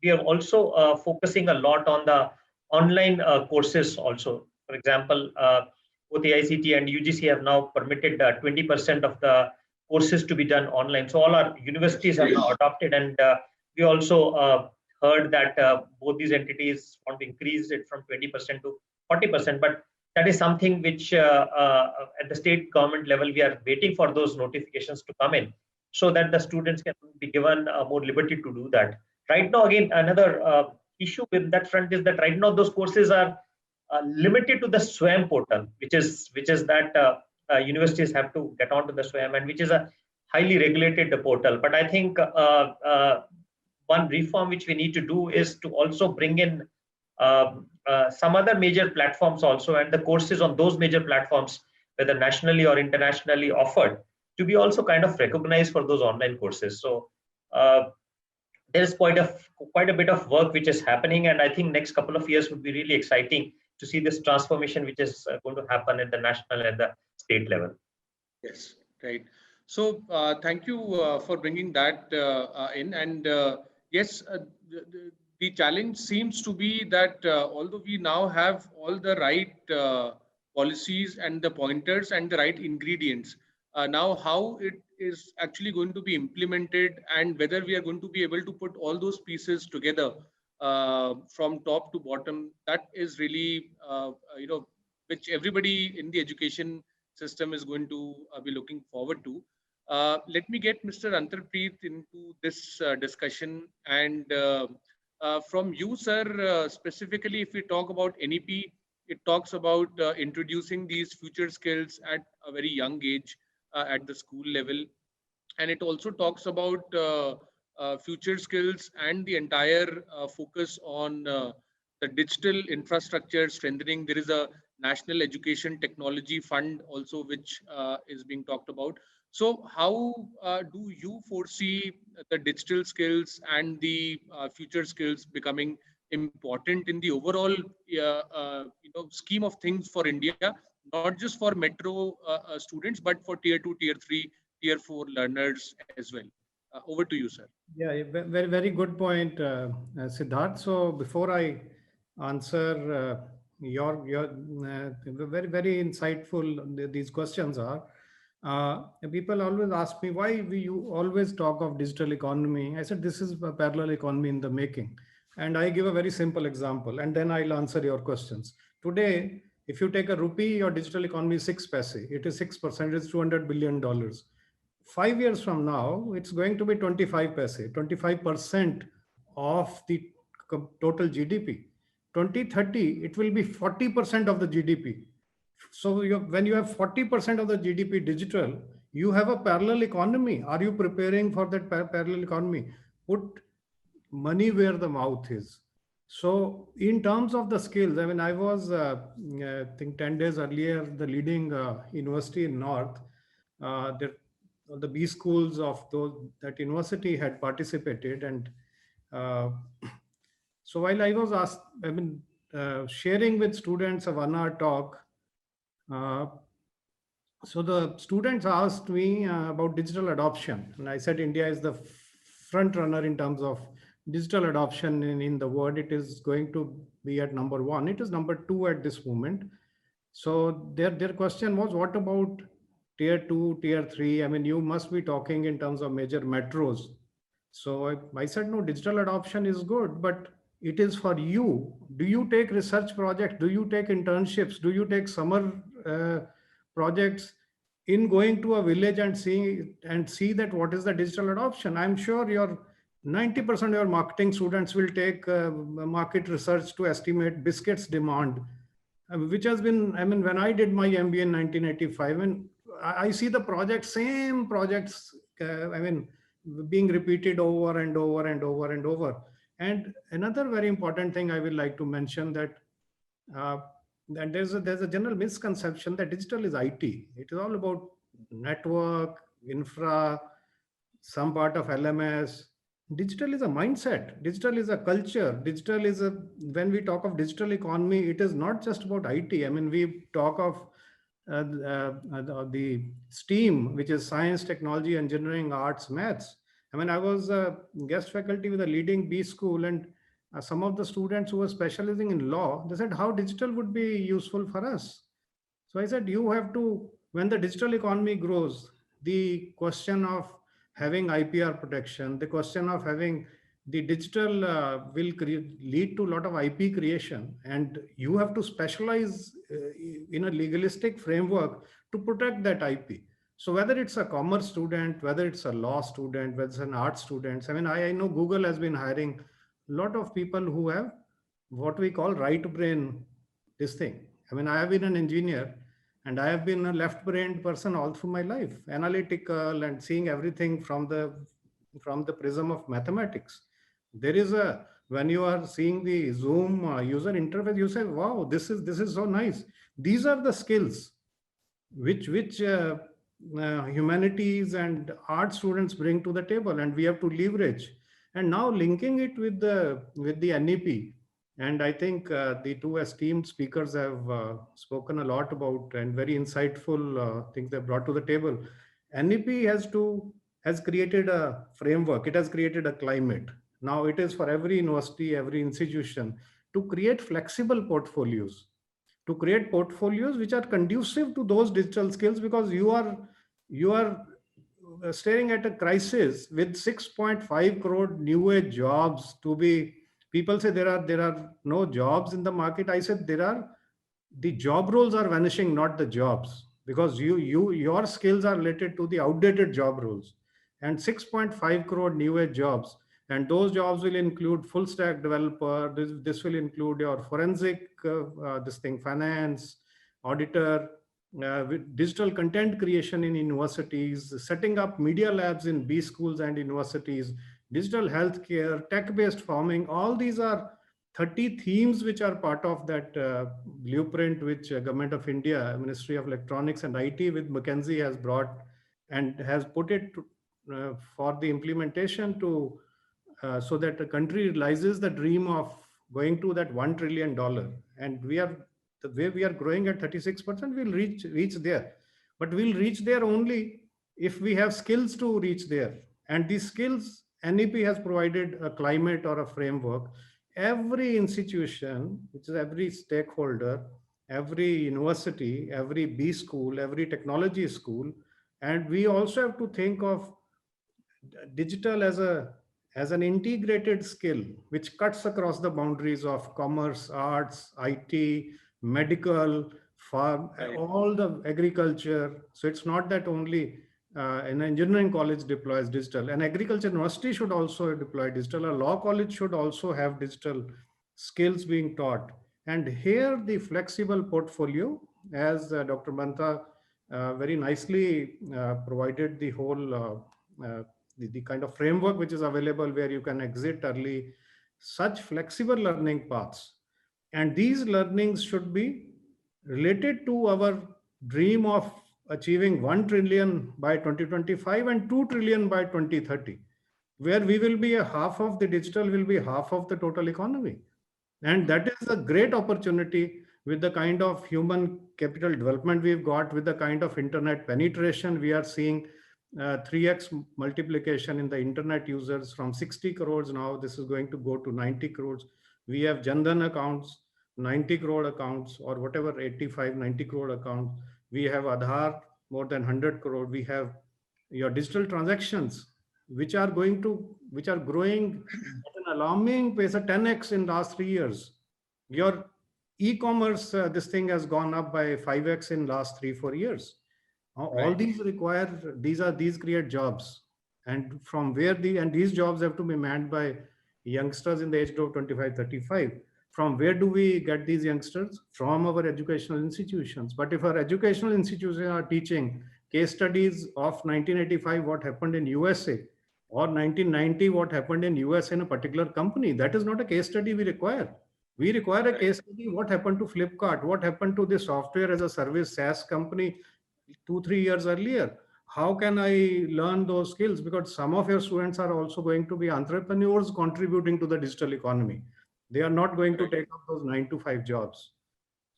we are also focusing a lot on the online courses also. For example, both the Aisect and UGC have now permitted 20% of the courses to be done online. So all our universities have now adopted, and we also heard that both these entities want to increase it from 20% to 40%. But that is something which at the state government level, we are waiting for those notifications to come in, so that the students can be given more liberty to do that. Right now, again, another issue with that front is that right now those courses are limited to the SWAYAM portal, which is that universities have to get onto the SWAYAM, and which is a highly regulated portal. But I think one reform which we need to do is to also bring in some other major platforms also, and the courses on those major platforms, whether nationally or internationally offered, to be also kind of recognized for those online courses. So there's quite a bit of work which is happening, and I think next couple of years would be really exciting to see this transformation which is going to happen at the national and the state level. Yes, right. So thank you for bringing that in. And yes, the challenge seems to be that although we now have all the right policies and the pointers and the right ingredients, now how it is actually going to be implemented, and whether we are going to be able to put all those pieces together from top to bottom, that is really which everybody in the education system is going to be looking forward to. Let me get Mr. Antarpreet into this discussion. And from you, sir, specifically, if we talk about NEP, it talks about introducing these future skills at a very young age at the school level. And it also talks about future skills and the entire focus on the digital infrastructure strengthening. There is a National Education Technology Fund also, which is being talked about. So how do you foresee the digital skills and the future skills becoming important in the overall scheme of things for India, not just for metro students, but for tier 2, tier 3, tier 4 learners as well? Over to you, sir. Yeah, very, very good point, Siddharth. So before I answer your very, very insightful these questions are, people always ask me why you always talk of digital economy. I said this is a parallel economy in the making, and I give a very simple example, and then I'll answer your questions. Today, if you take a rupee, your digital economy is 6 paise. It is 6%. It's $200 billion. 5 years from now, it's going to be 25 paise, 25% of the total GDP. 2030, it will be 40% of the GDP. So when you have 40% of the GDP digital, you have a parallel economy. Are you preparing for that parallel economy? Put money where the mouth is. So in terms of the skills, I mean, I was, I think 10 days earlier, the leading university in North, the B schools of that university had participated. And so while I was asked, I mean, sharing with students a 1-hour talk, so the students asked me about digital adoption. And I said, India is the front runner in terms of digital adoption in the world. It is going to be at number 1. It is number 2 at this moment. So their question was, what about tier 2, tier 3? I mean, you must be talking in terms of major metros. So I said, no, digital adoption is good, but it is for you. Do you take research projects? Do you take internships? Do you take summer projects in going to a village and see that what is the digital adoption? I'm sure your 90% of your marketing students will take market research to estimate biscuits demand, which has been, I mean, when I did my MBA in 1985, and I see the same projects, I mean, being repeated over and over and over and over. And another very important thing I would like to mention that uh, there's a general misconception that digital is IT. It is all about network, infra, some part of LMS. Digital is a mindset. Digital is a culture. Digital is a, when we talk of digital economy, it is not just about IT. I mean, we talk of the STEAM, which is science, technology, engineering, arts, maths. I mean, I was a guest faculty with a leading B school, and some of the students who were specializing in law, they said how digital would be useful for us. So I said, you have to, when the digital economy grows, the question of having IPR protection, the question of having the digital will lead to a lot of IP creation, and you have to specialize in a legalistic framework to protect that IP. So whether it's a commerce student, whether it's a law student, whether it's an art student, I mean, I know Google has been hiring a lot of people who have what we call right brain, this thing. I mean, I have been an engineer and I have been a left-brained person all through my life, analytical and seeing everything from the prism of mathematics. There is a, when you are seeing the Zoom user interface, you say, "Wow, this is so nice." These are the skills which humanities and art students bring to the table, and we have to leverage. And now linking it with the NEP, and I think the two esteemed speakers have spoken a lot about and very insightful things they brought to the table. NEP has created a framework. It has created a climate. Now it is for every university, every institution to create flexible portfolios, to create portfolios which are conducive to those digital skills, because you are staring at a crisis with 6.5 crore new age jobs to be. People say there are no jobs in the market. I said there are, the job roles are vanishing, not the jobs, because your skills are related to the outdated job roles. And 6.5 crore new age jobs, and those jobs will include full stack developer. This will include your forensic this thing, finance, auditor, with digital content creation in universities, setting up media labs in B schools and universities, digital healthcare, tech-based farming. All these are 30 themes which are part of that blueprint which Government of India, Ministry of Electronics and IT with McKinsey has brought and has put it for the implementation to so that the country realizes the dream of going to that $1 trillion. And we are, the way we are growing at 36%, we'll reach there. But we'll reach there only if we have skills to reach there. And these skills, NEP has provided a climate or a framework. Every institution, which is every stakeholder, every university, every B school, every technology school, and we also have to think of digital as an integrated skill which cuts across the boundaries of commerce, arts, IT, medical, farm, Right. all the agriculture. So it's not that only an engineering college deploys digital. An agriculture university should also deploy digital. A law college should also have digital skills being taught. And here the flexible portfolio, as Dr. Mantha very nicely provided the whole the kind of framework which is available where you can exit early, such flexible learning paths. And these learnings should be related to our dream of achieving 1 trillion by 2025 and 2 trillion by 2030, where we will be a half of the digital will be half of the total economy. And that is a great opportunity with the kind of human capital development we've got, with the kind of internet penetration we are seeing, 3x multiplication in the internet users from 60 crores now. This is going to go to 90 crores. We have Jandan accounts, 90 crore accounts, or whatever, 85, 90 crore accounts. We have Aadhaar, more than 100 crore. We have your digital transactions, which are growing at an alarming pace, a 10x in last 3 years. Your e-commerce, this thing has gone up by 5x in last 3-4 years. All Right. these require, these create jobs, and from where and these jobs have to be manned by youngsters in the age of 25-35. From where do we get these youngsters? From our educational institutions. But if our educational institutions are teaching case studies of 1985, what happened in USA, or 1990, what happened in US in a particular company. That is not a case study we require. We require a Right. case study. What happened to Flipkart? What happened to the software as a service SaaS company 2-3 years earlier? How can I learn those skills? Because some of your students are also going to be entrepreneurs contributing to the digital economy. They are not going to Correct. take up those 9-to-5 jobs.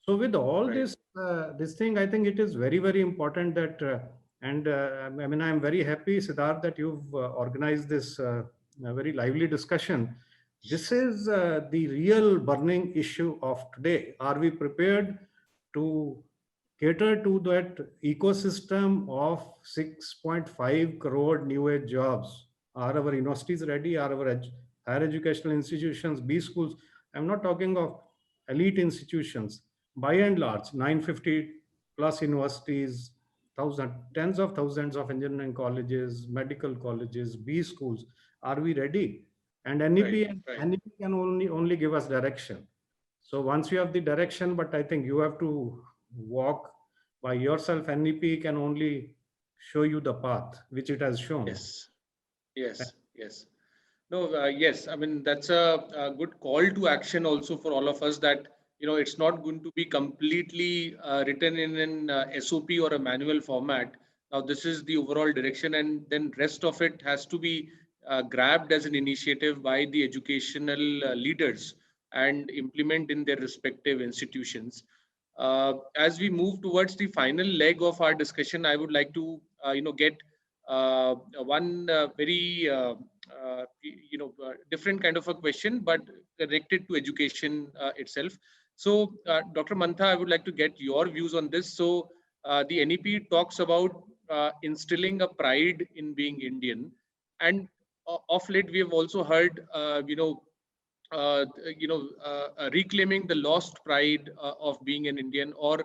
So with all Right. this thing, I think it is very, very important that, I mean, I'm very happy, Siddharth, that you've organized this very lively discussion. This is the real burning issue of today. Are we prepared to cater to that ecosystem of 6.5 crore new age jobs? Are our universities ready? Are our higher educational institutions, B schools? I'm not talking of elite institutions. By and large, 950 plus universities, tens of thousands of engineering colleges, medical colleges, B schools. Are we ready? And Right. NEP, Right. NEP can only give us direction. So once you have the direction, but I think you have to walk by yourself. NEP can only show you the path, which it has shown. Yes. Yes. Yes. No, yes, I mean that's a good call to action also for all of us, that it's not going to be completely written in an SOP or a manual format. Now this is the overall direction, and then rest of it has to be grabbed as an initiative by the educational leaders and implement in their respective institutions. As we move towards the final leg of our discussion, I would like to get one very different kind of a question, but connected to education itself. So, Dr. Mantha, I would like to get your views on this. So, the NEP talks about instilling a pride in being Indian, and of late we have also heard, reclaiming the lost pride of being an Indian, or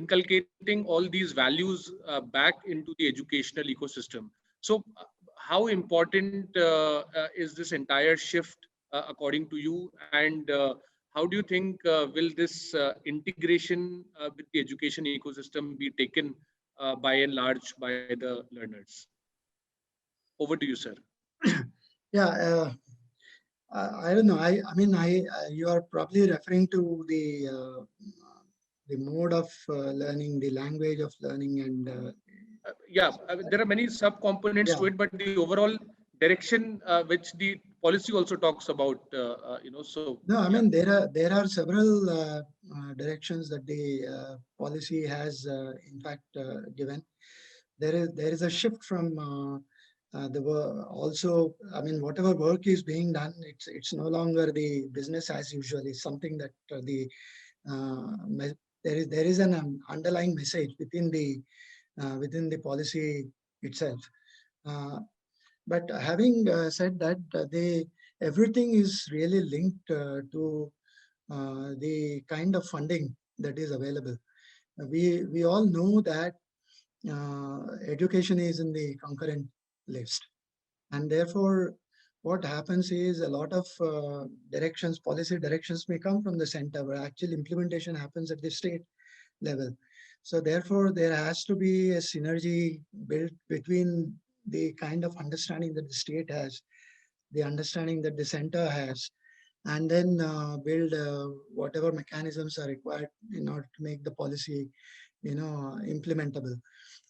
inculcating all these values back into the educational ecosystem. So, how important is this entire shift according to you, and how do you think will this integration with the education ecosystem be taken by and large by the learners? Over to you, sir. Yeah, I don't know. I mean, you are probably referring to the mode of learning, the language of learning, and Yeah, I mean, there are many sub-components yeah. to it, but the overall direction which the policy also talks about, so No, I yeah. mean there are several directions that the policy has in fact given. There is a shift from the work also. I mean, whatever work is being done, it's no longer the business as usual. It's something that there is an underlying message within the policy itself. Uh, but having said that, everything is really linked to the kind of funding that is available. We all know that education is in the concurrent list, and therefore what happens is a lot of policy directions may come from the center, but actual implementation happens at the state level. So therefore there has to be a synergy built between the kind of understanding that the state has, the understanding that the center has, and then build whatever mechanisms are required in order to make the policy implementable.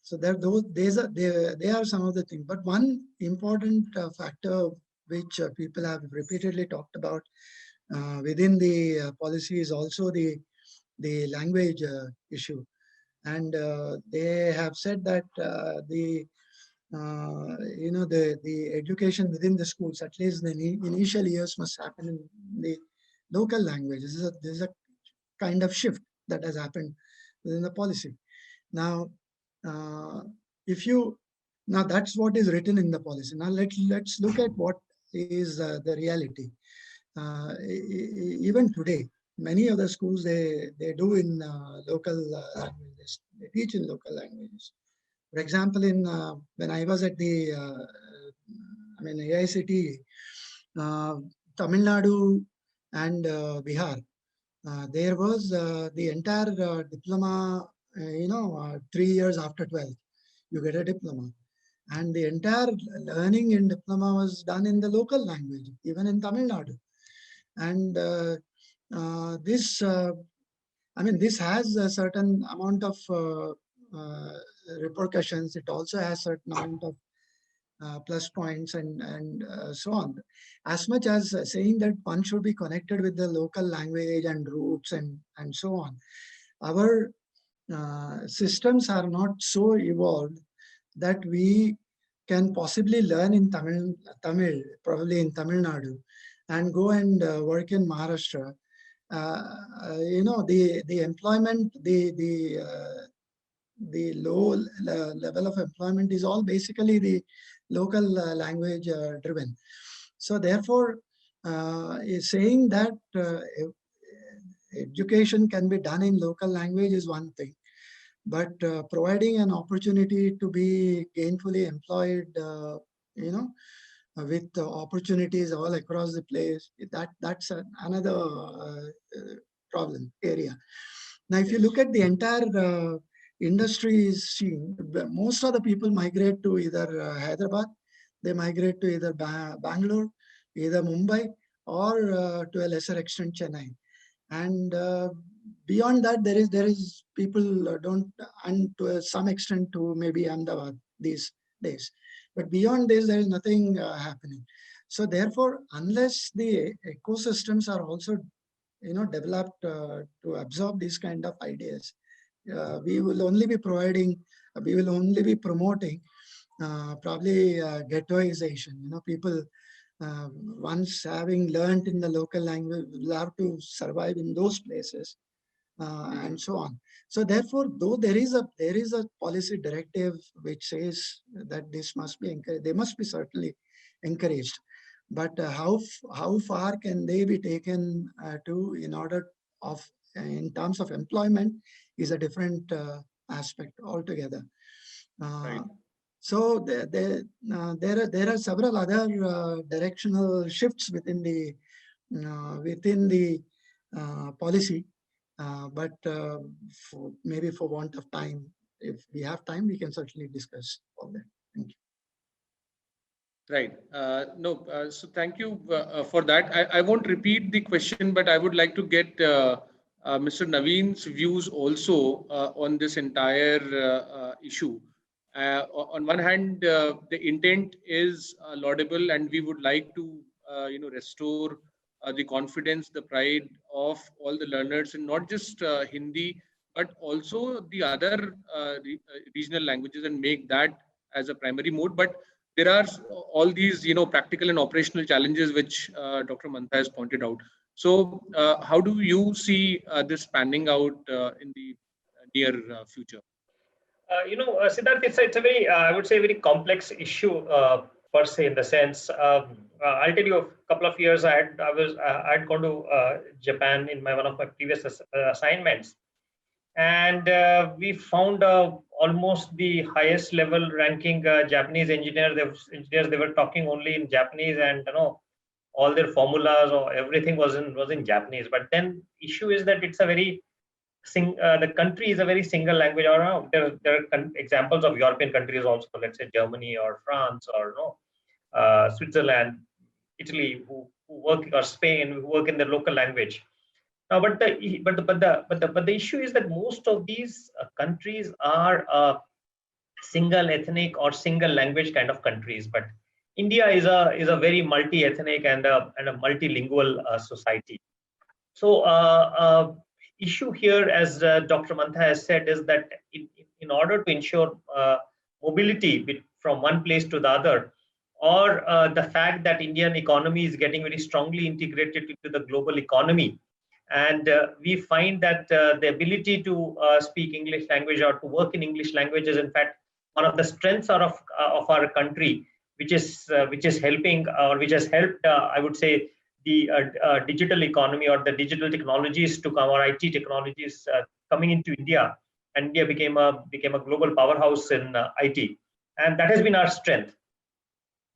So there those they are some of the things. But one important factor which people have repeatedly talked about within the policy is also the language issue. And they have said that the education within the schools, at least in the initial years, must happen in the local language. This is a kind of shift that has happened within the policy. Now, uh, if you now that's what is written in the policy. Now let's look at what is the reality. Even today, many of the schools they do in local languages. They teach in local languages. For example, in when I was at the AICT, Tamil Nadu and Bihar, there was the entire diploma 3 years after 12th, you get a diploma. And the entire learning in diploma was done in the local language, even in Tamil Nadu. And this has a certain amount of repercussions. It also has a certain amount of plus points and so on. As much as saying that one should be connected with the local language and roots and so on. Our systems are not so evolved that we can possibly learn in Tamil, probably in Tamil Nadu, and go and work in Maharashtra. The employment, the low level of employment is all basically the local language driven. So therefore, saying that education can be done in local language is one thing, but providing an opportunity to be gainfully employed, with opportunities all across the place, that's another problem area. Now, if you look at the entire industry scene, most of the people migrate to either Hyderabad, they migrate to either Bangalore, either Mumbai, or to a lesser extent Chennai. And beyond that, there is people don't, and to some extent to maybe Ahmedabad these days. But beyond this, there is nothing happening. So therefore, unless the ecosystems are also developed to absorb these kind of ideas, we will only be providing, we will only be promoting probably ghettoization. People once having learned in the local language will have to survive in those places, and so on. So therefore, though there is a policy directive which says that this must be encouraged, they must be certainly encouraged. But how far can they be taken to in order of in terms of employment is a different aspect altogether. Right. So there are several other directional shifts within the policy, but maybe for want of time, if we have time, we can certainly discuss all that. Thank you. Right. So thank you for that. I won't repeat the question, but I would like to get Mr. Naveen's views also on this entire issue. On one hand, the intent is laudable, and we would like to, restore the confidence, the pride of all the learners in not just Hindi, but also the other regional languages, and make that as a primary mode. But there are all these, practical and operational challenges which Dr. Mantha has pointed out. So, how do you see this panning out in the near future? Siddharth, it's a very, I would say, very complex issue per se, in the sense. I'll tell you, a couple of years I had gone to Japan in one of my previous assignments, and we found almost the highest level ranking Japanese engineers. They were talking only in Japanese, and all their formulas or everything was in Japanese. But then issue is that it's a very the country is a very single language. Or there are examples of European countries also, let's say Germany or France or Switzerland, Italy, who work, or Spain, who work in the local language. Now, but the issue is that most of these countries are single ethnic or single language kind of countries. But India is a very multi-ethnic and a multilingual society. So issue here, as Dr. Mantha has said, is that in order to ensure mobility from one place to the other, or the fact that Indian economy is getting very strongly integrated into the global economy, and we find that the ability to speak English language or to work in English language is in fact one of the strengths of our country, which is helping, or which has helped, I would say, the digital economy or the digital technologies to come, or IT technologies coming into India, and India became a global powerhouse in IT, and that has been our strength.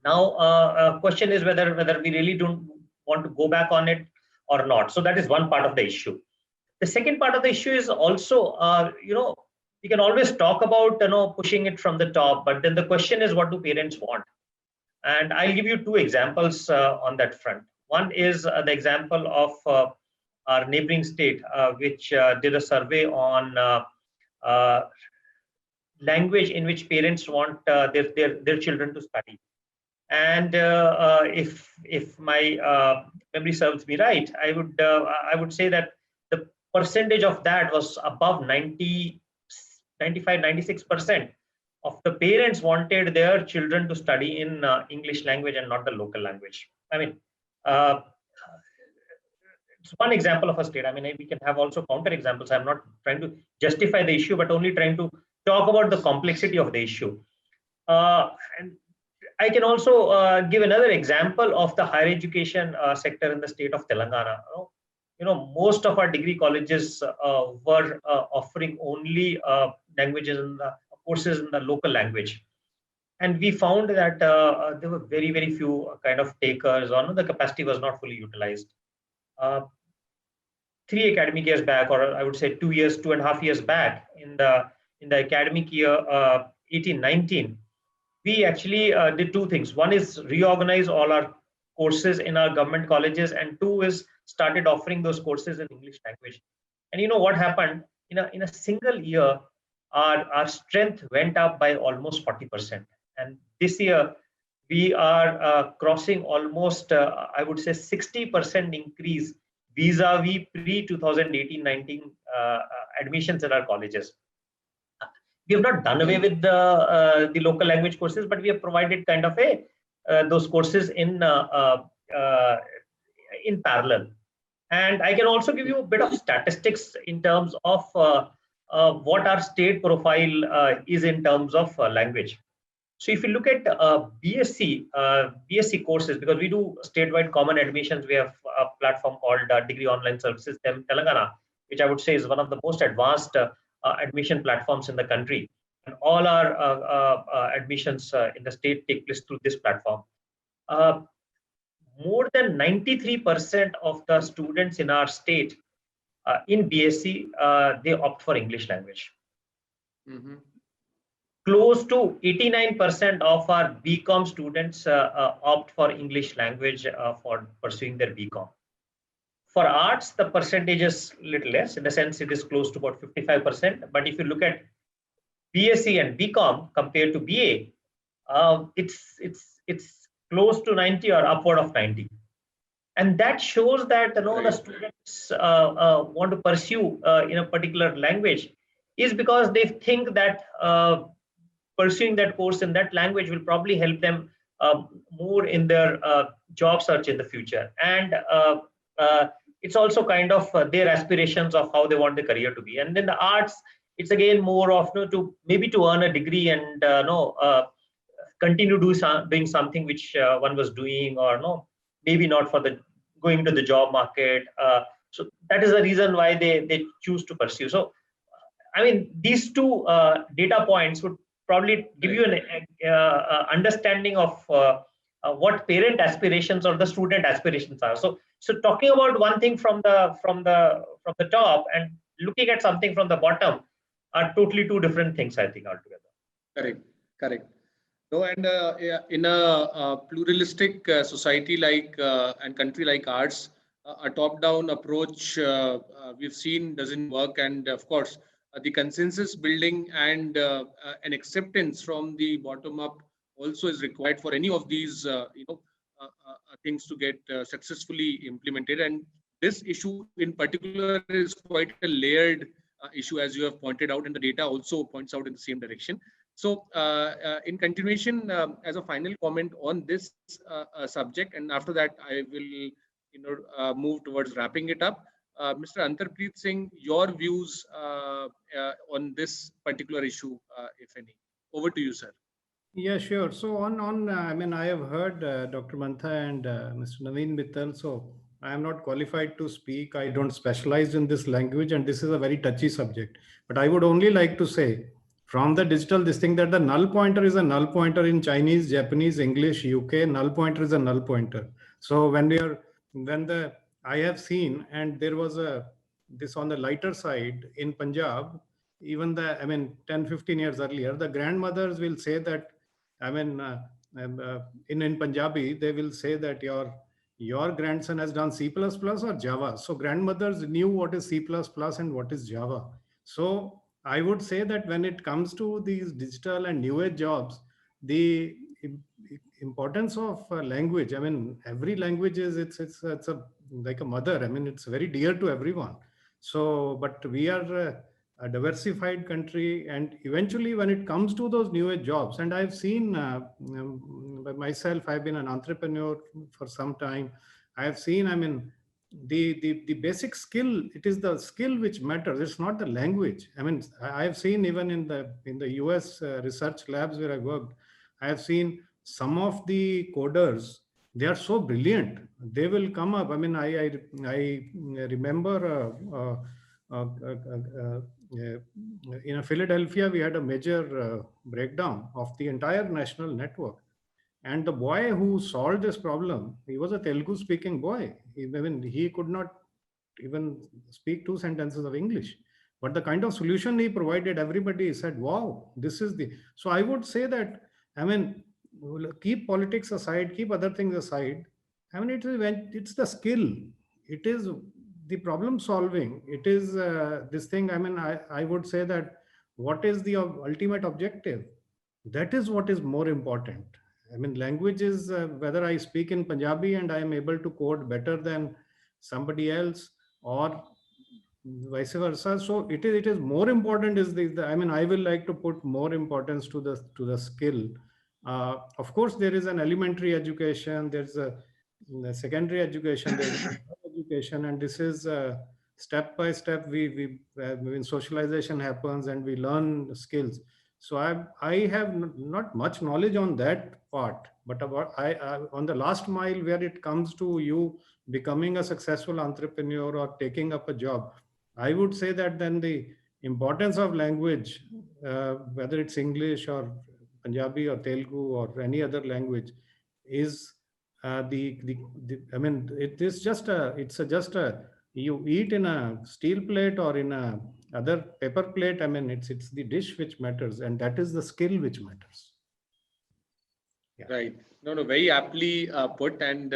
Now, question is whether we really don't want to go back on it or not. So that is one part of the issue. The second part of the issue is also, we can always talk about pushing it from the top, but then the question is, what do parents want? And I'll give you two examples on that front. One is the example of our neighboring state, which did a survey on language in which parents want their children to study. And if my memory serves me right, I would say that the percentage of that was above 90, 95, 96% of the parents wanted their children to study in English language and not the local language. I mean, uh, it's one example of a state. I mean, we can have also counter examples. I'm not trying to justify the issue, but only trying to talk about the complexity of the issue. And I can also give another example of the higher education sector in the state of Telangana. Most of our degree colleges were offering only languages and courses in the local language. And we found that there were very, very few kind of takers, or the capacity was not fully utilized. 3 academic years back, or I would say 2.5 years back, in the academic year 18-19, we actually did two things. One is reorganize all our courses in our government colleges, and two is started offering those courses in English language. And you know what happened? In a single year, our strength went up by almost 40%. And this year, we are crossing almost, I would say, 60% increase vis-a-vis pre-2018-19 admissions in our colleges. We have not done away with the local language courses, but we have provided kind of those courses in parallel. And I can also give you a bit of statistics in terms of what our state profile is in terms of language. So if you look at BSc courses, because we do statewide common admissions, we have a platform called Degree Online Services Telangana, which I would say is one of the most advanced admission platforms in the country. And all our admissions in the state take place through this platform. More than 93% of the students in our state in BSc, they opt for English language. Mm-hmm. Close to 89% of our BCom students opt for English language for pursuing their BCom. For arts, the percentage is little less. In the sense, it is close to about 55%. But if you look at BSc and BCom compared to BA, it's close to 90 or upward of 90. And that shows that the students want to pursue in a particular language is because they think that pursuing that course in that language will probably help them more in their job search in the future. And it's also kind of their aspirations of how they want the career to be. And then the arts, it's again more of to earn a degree and continue doing something which one was doing, or maybe not for the going to the job market. So that is the reason why they choose to pursue. So I mean, these two data points would probably give you an understanding of what parent aspirations or the student aspirations are. So talking about one thing from the top and looking at something from the bottom are totally two different things, I think, altogether. Correct. No, and in a pluralistic society like and country like ours, a top-down approach we've seen doesn't work, and of course, the consensus building and an acceptance from the bottom up also is required for any of these things to get successfully implemented. And this issue in particular is quite a layered issue, as you have pointed out, and the data also points out in the same direction. So in continuation, as a final comment on this subject, and after that I will move towards wrapping it up. Mr. Antarpreet Singh, your views on this particular issue, if any. Over to you, sir. Yeah, sure. So I mean, I have heard Dr. Mantha and Mr. Naveen Mittal. So I am not qualified to speak. I don't specialize in this language, and this is a very touchy subject. But I would only like to say, from the digital, this thing that the null pointer is a null pointer in Chinese, Japanese, English, UK. Null pointer is a null pointer. So I have seen, and there was this on the lighter side in Punjab, even the, I mean, 10, 15 years earlier, the grandmothers will say that, I mean, in Punjabi, they will say that your grandson has done C++ or Java. So grandmothers knew what is C++ and what is Java. So I would say that when it comes to these digital and new age jobs, the importance of language, I mean, every language is, it's a like a mother. I mean, it's very dear to everyone. So, but we are a diversified country, and eventually when it comes to those new age jobs, and I've seen by myself, I've been an entrepreneur for some time. I've seen, I mean, the basic skill, it is the skill which matters, it's not the language. I mean, I've seen even in the US research labs where I worked, I have seen some of the coders, they are so brilliant, they will come up. I mean, I remember in Philadelphia, we had a major breakdown of the entire national network. And the boy who solved this problem, he was a Telugu speaking boy. I mean, he could not even speak two sentences of English. But the kind of solution he provided, everybody said, wow, this is the. So I would say that, I mean, keep politics aside, keep other things aside. I mean, it's the skill. It is the problem solving. It is this thing. I mean, I would say that what is the ultimate objective? That is what is more important. I mean, language is whether I speak in Punjabi and I am able to code better than somebody else, or vice versa. So it is more important is the I mean, I will like to put more importance to the skill. Of course, there is an elementary education, there's a secondary education, there's education, and this is step by step. When socialization happens and we learn skills. So I have not much knowledge on that part, but about I on the last mile where it comes to you becoming a successful entrepreneur or taking up a job, I would say that then the importance of language, whether it's English or Punjabi or Telugu or any other language, is I mean, it is just just a, you eat in a steel plate or in a other paper plate. I mean, it's the dish which matters, and that is the skill which matters. Yeah. Right. No, no, very aptly put, and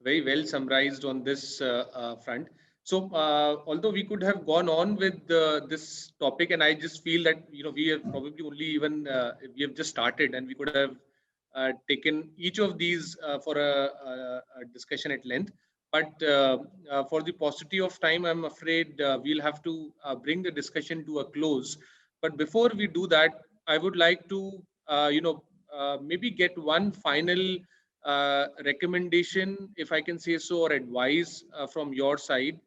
very well summarized on this front. So, although we could have gone on with this topic, and I just feel that we have probably only even we have just started, and we could have taken each of these for a discussion at length. But for the paucity of time, I'm afraid we'll have to bring the discussion to a close. But before we do that, I would like to maybe get one final recommendation, if I can say so, or advice from your side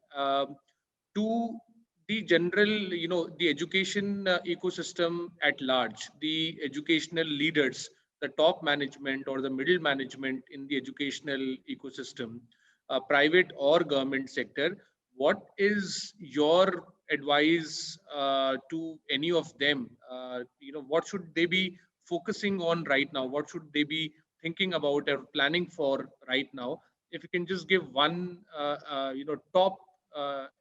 to the general, the education ecosystem at large, the educational leaders, the top management or the middle management in the educational ecosystem, private or government sector. What is your advice to any of them? What should they be focusing on right now? What should they be thinking about or planning for right now? If you can just give one, top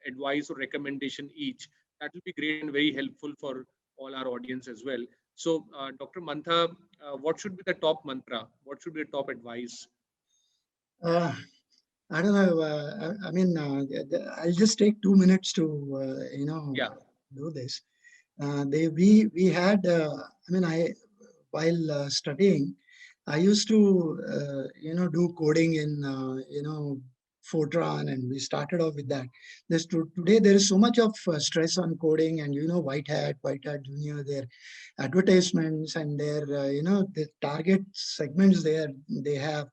advice or recommendation each, that will be great and very helpful for all our audience as well. So, Dr. Mantha, what should be the top mantra? What should be the top advice? Uh, I don't know. I mean, I'll just take 2 minutes to Yeah. do this. We had. I mean, I while studying, I used to do coding in Fortran, and we started off with that. Today there is so much of stress on coding, and White Hat Junior, their advertisements and their the target segments they have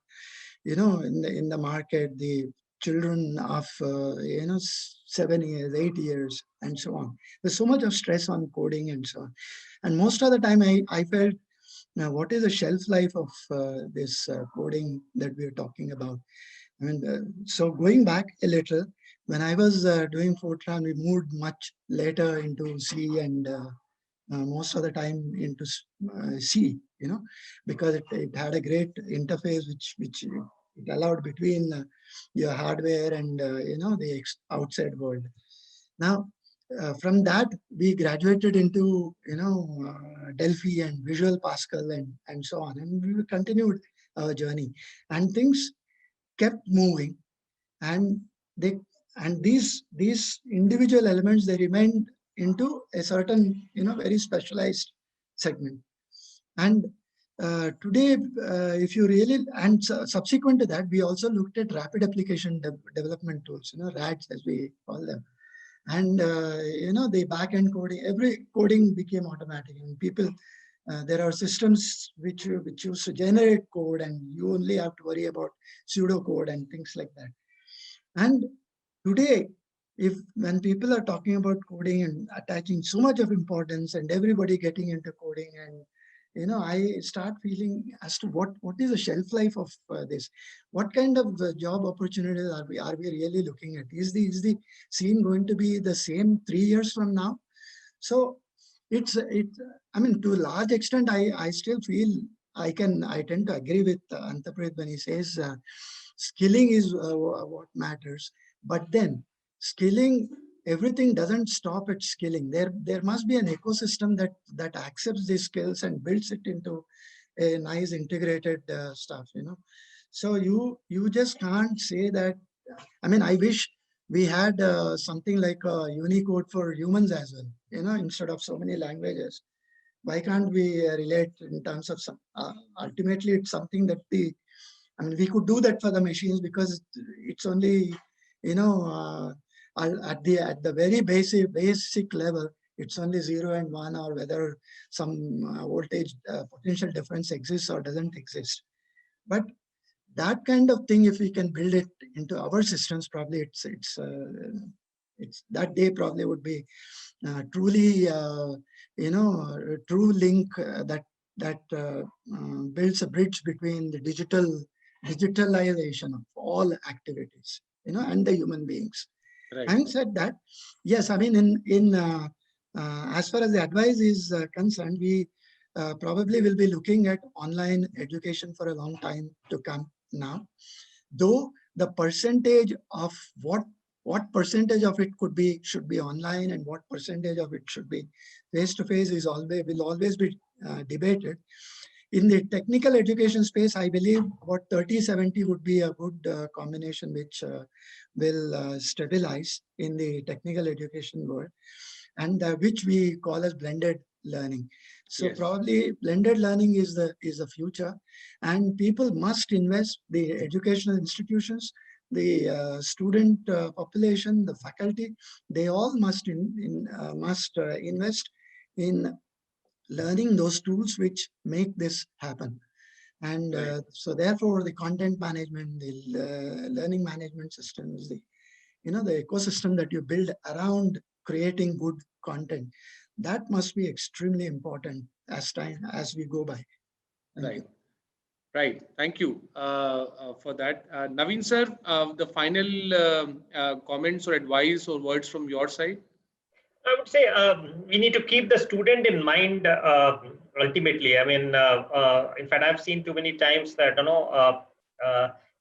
in the market, the children of 7 years, 8 years, and so on. There's so much of stress on coding and so on. And most of the time I felt, now what is the shelf life of this coding that we are talking about? I mean, so going back a little, when I was doing Fortran, we moved much later into C, and most of the time into C, because it had a great interface which it allowed between your hardware and the outside world. Now, from that, we graduated into, Delphi and Visual Pascal and so on. And we continued our journey. And things kept moving. And they and these individual elements, they remained into a certain, very specialized segment. And today, if you really, and subsequent to that, we also looked at rapid application development tools, RADs as we call them. And, the back-end coding, every coding became automatic. And people, there are systems which used to generate code, and you only have to worry about pseudocode and things like that. And today, when people are talking about coding and attaching so much of importance and everybody getting into coding, and I start feeling as to what is the shelf life of this? What kind of job opportunities are we really looking at? Is the scene going to be the same 3 years from now? So I mean, to a large extent, I still feel I tend to agree with Antaprit when he says skilling is what matters. But then skilling, everything doesn't stop at skilling. There must be an ecosystem that accepts these skills and builds it into a nice integrated stuff. So you just can't say that. I mean, I wish we had something like a Unicode for humans as well. Instead of so many languages. Why can't we relate in terms of some? Ultimately, it's something that I mean, we could do that for the machines because it's only, at the very basic level, it's only 0 and 1, or whether some voltage potential difference exists or doesn't exist. But that kind of thing, if we can build it into our systems, probably it's that day probably would be truly, a true link that builds a bridge between the digitalization of all activities, and the human beings. Right. Having said that, yes, I mean, as far as the advice is concerned, we probably will be looking at online education for a long time to come now. Though the percentage of what percentage of it should be online, and what percentage of it should be face-to-face will always be debated. In the technical education space, I believe about 30-70 would be a good combination, which will stabilize in the technical education world, and which we call as blended learning. So Yes. probably blended learning is the future, and people must invest, the educational institutions, the student population, the faculty, they all must invest in learning those tools which make this happen. And Right. so therefore the content management, the learning management systems, the ecosystem that you build around creating good content, that must be extremely important as we go by. Thank you. Right. Thank you for that. Naveen sir, the final comments or advice or words from your side? I would say we need to keep the student in mind. Ultimately, I mean, in fact, I've seen too many times that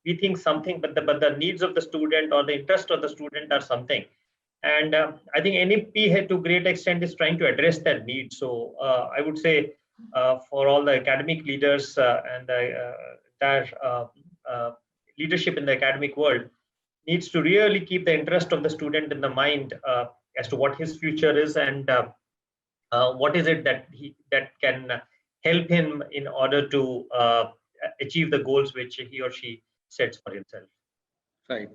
we think something, but the needs of the student or the interest of the student are something. And I think NEP to great extent is trying to address that need. So I would say for all the academic leaders and the entire leadership in the academic world needs to really keep the interest of the student in the mind as to what his future is, and what is it that can help him in order to achieve the goals which he or she sets for himself. Right.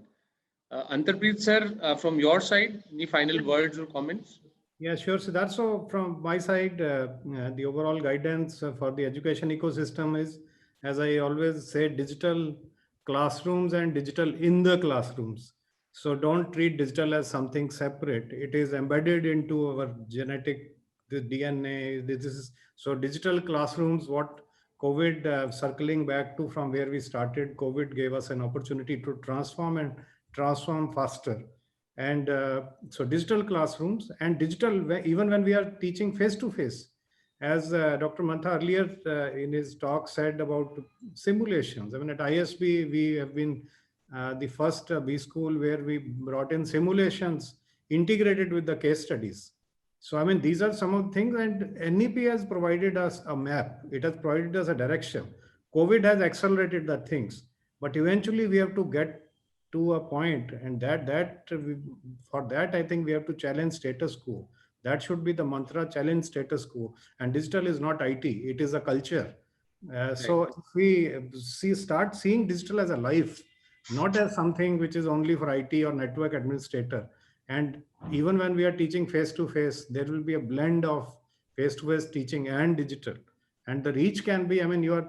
Antarpreet sir, from your side, any final words or comments? Yeah, sure. So that's so from my side, the overall guidance for the education ecosystem is, as I always say, digital classrooms and digital in the classrooms. So don't treat digital as something separate. It is embedded into our genetic, the DNA. This is so digital classrooms. What COVID, circling back to from where we started, COVID gave us an opportunity to transform and transform faster. And so digital classrooms and digital, even when we are teaching face to face, as Dr. Mantha earlier in his talk said about simulations. I mean, at ISB, we have been the first B school where we brought in simulations integrated with the case studies. So, I mean, these are some of the things, and NEP has provided us a map. It has provided us a direction. COVID has accelerated the things, but eventually we have to get to a point, and for that, I think we have to challenge status quo. That should be the mantra: challenge status quo. And digital is not IT; it is a culture. So, if we start seeing digital as a life, not as something which is only for IT or network administrator. And even when we are teaching face to face, there will be a blend of face to face teaching and digital. And the reach can be, I mean, you are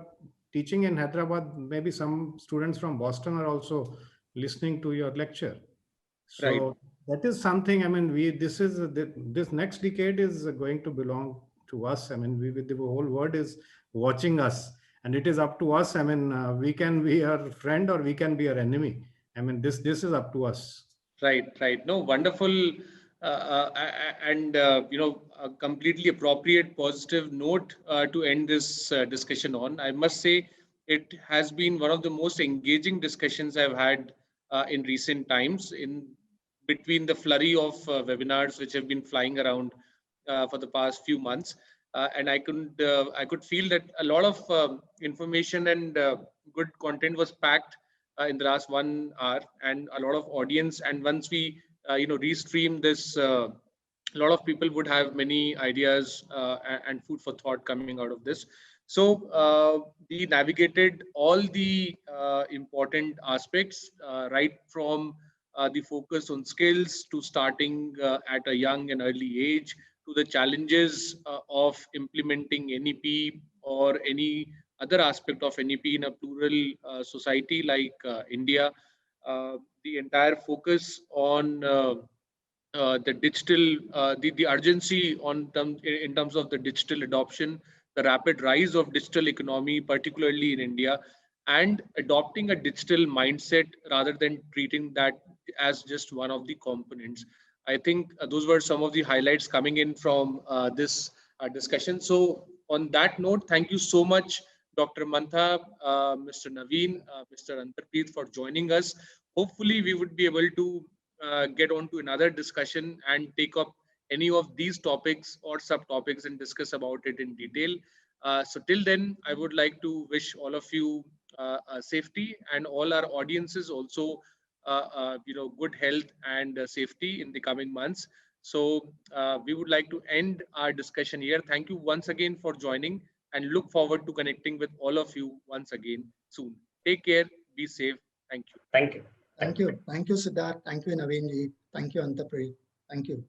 teaching in Hyderabad, maybe some students from Boston are also listening to your lecture. Right. So that is something, I mean, this next decade is going to belong to us. I mean, the whole world is watching us, and it is up to us. I mean, we can be our friend or we can be our enemy. I mean, this is up to us. Right, right. No, wonderful, and a completely appropriate, positive note to end this discussion on. I must say, it has been one of the most engaging discussions I've had in recent times. In between the flurry of webinars which have been flying around for the past few months, and I could feel that a lot of information and good content was packed in the last 1 hour, and a lot of audience. And once we restream this, a lot of people would have many ideas and food for thought coming out of this. So we navigated all the important aspects, right from the focus on skills to starting at a young and early age, to the challenges of implementing NEP or any other aspect of NEP in a plural society like India. The entire focus on the digital, the urgency in terms of the digital adoption, the rapid rise of digital economy, particularly in India, and adopting a digital mindset rather than treating that as just one of the components. I think those were some of the highlights coming in from this discussion. So on that note, thank you so much, Dr. Mantha, Mr. Naveen, Mr. Antarpreet, for joining us. Hopefully, we would be able to get on to another discussion and take up any of these topics or subtopics and discuss about it in detail. So till then, I would like to wish all of you safety, and all our audiences also good health and safety in the coming months. So we would like to end our discussion here. Thank you once again for joining, and look forward to connecting with all of you once again soon. Take care, be safe. Thank you. Thank you. Thank you. Thank you, Siddharth. Thank you, Naveen ji. Thank you, Antapreet. Thank you.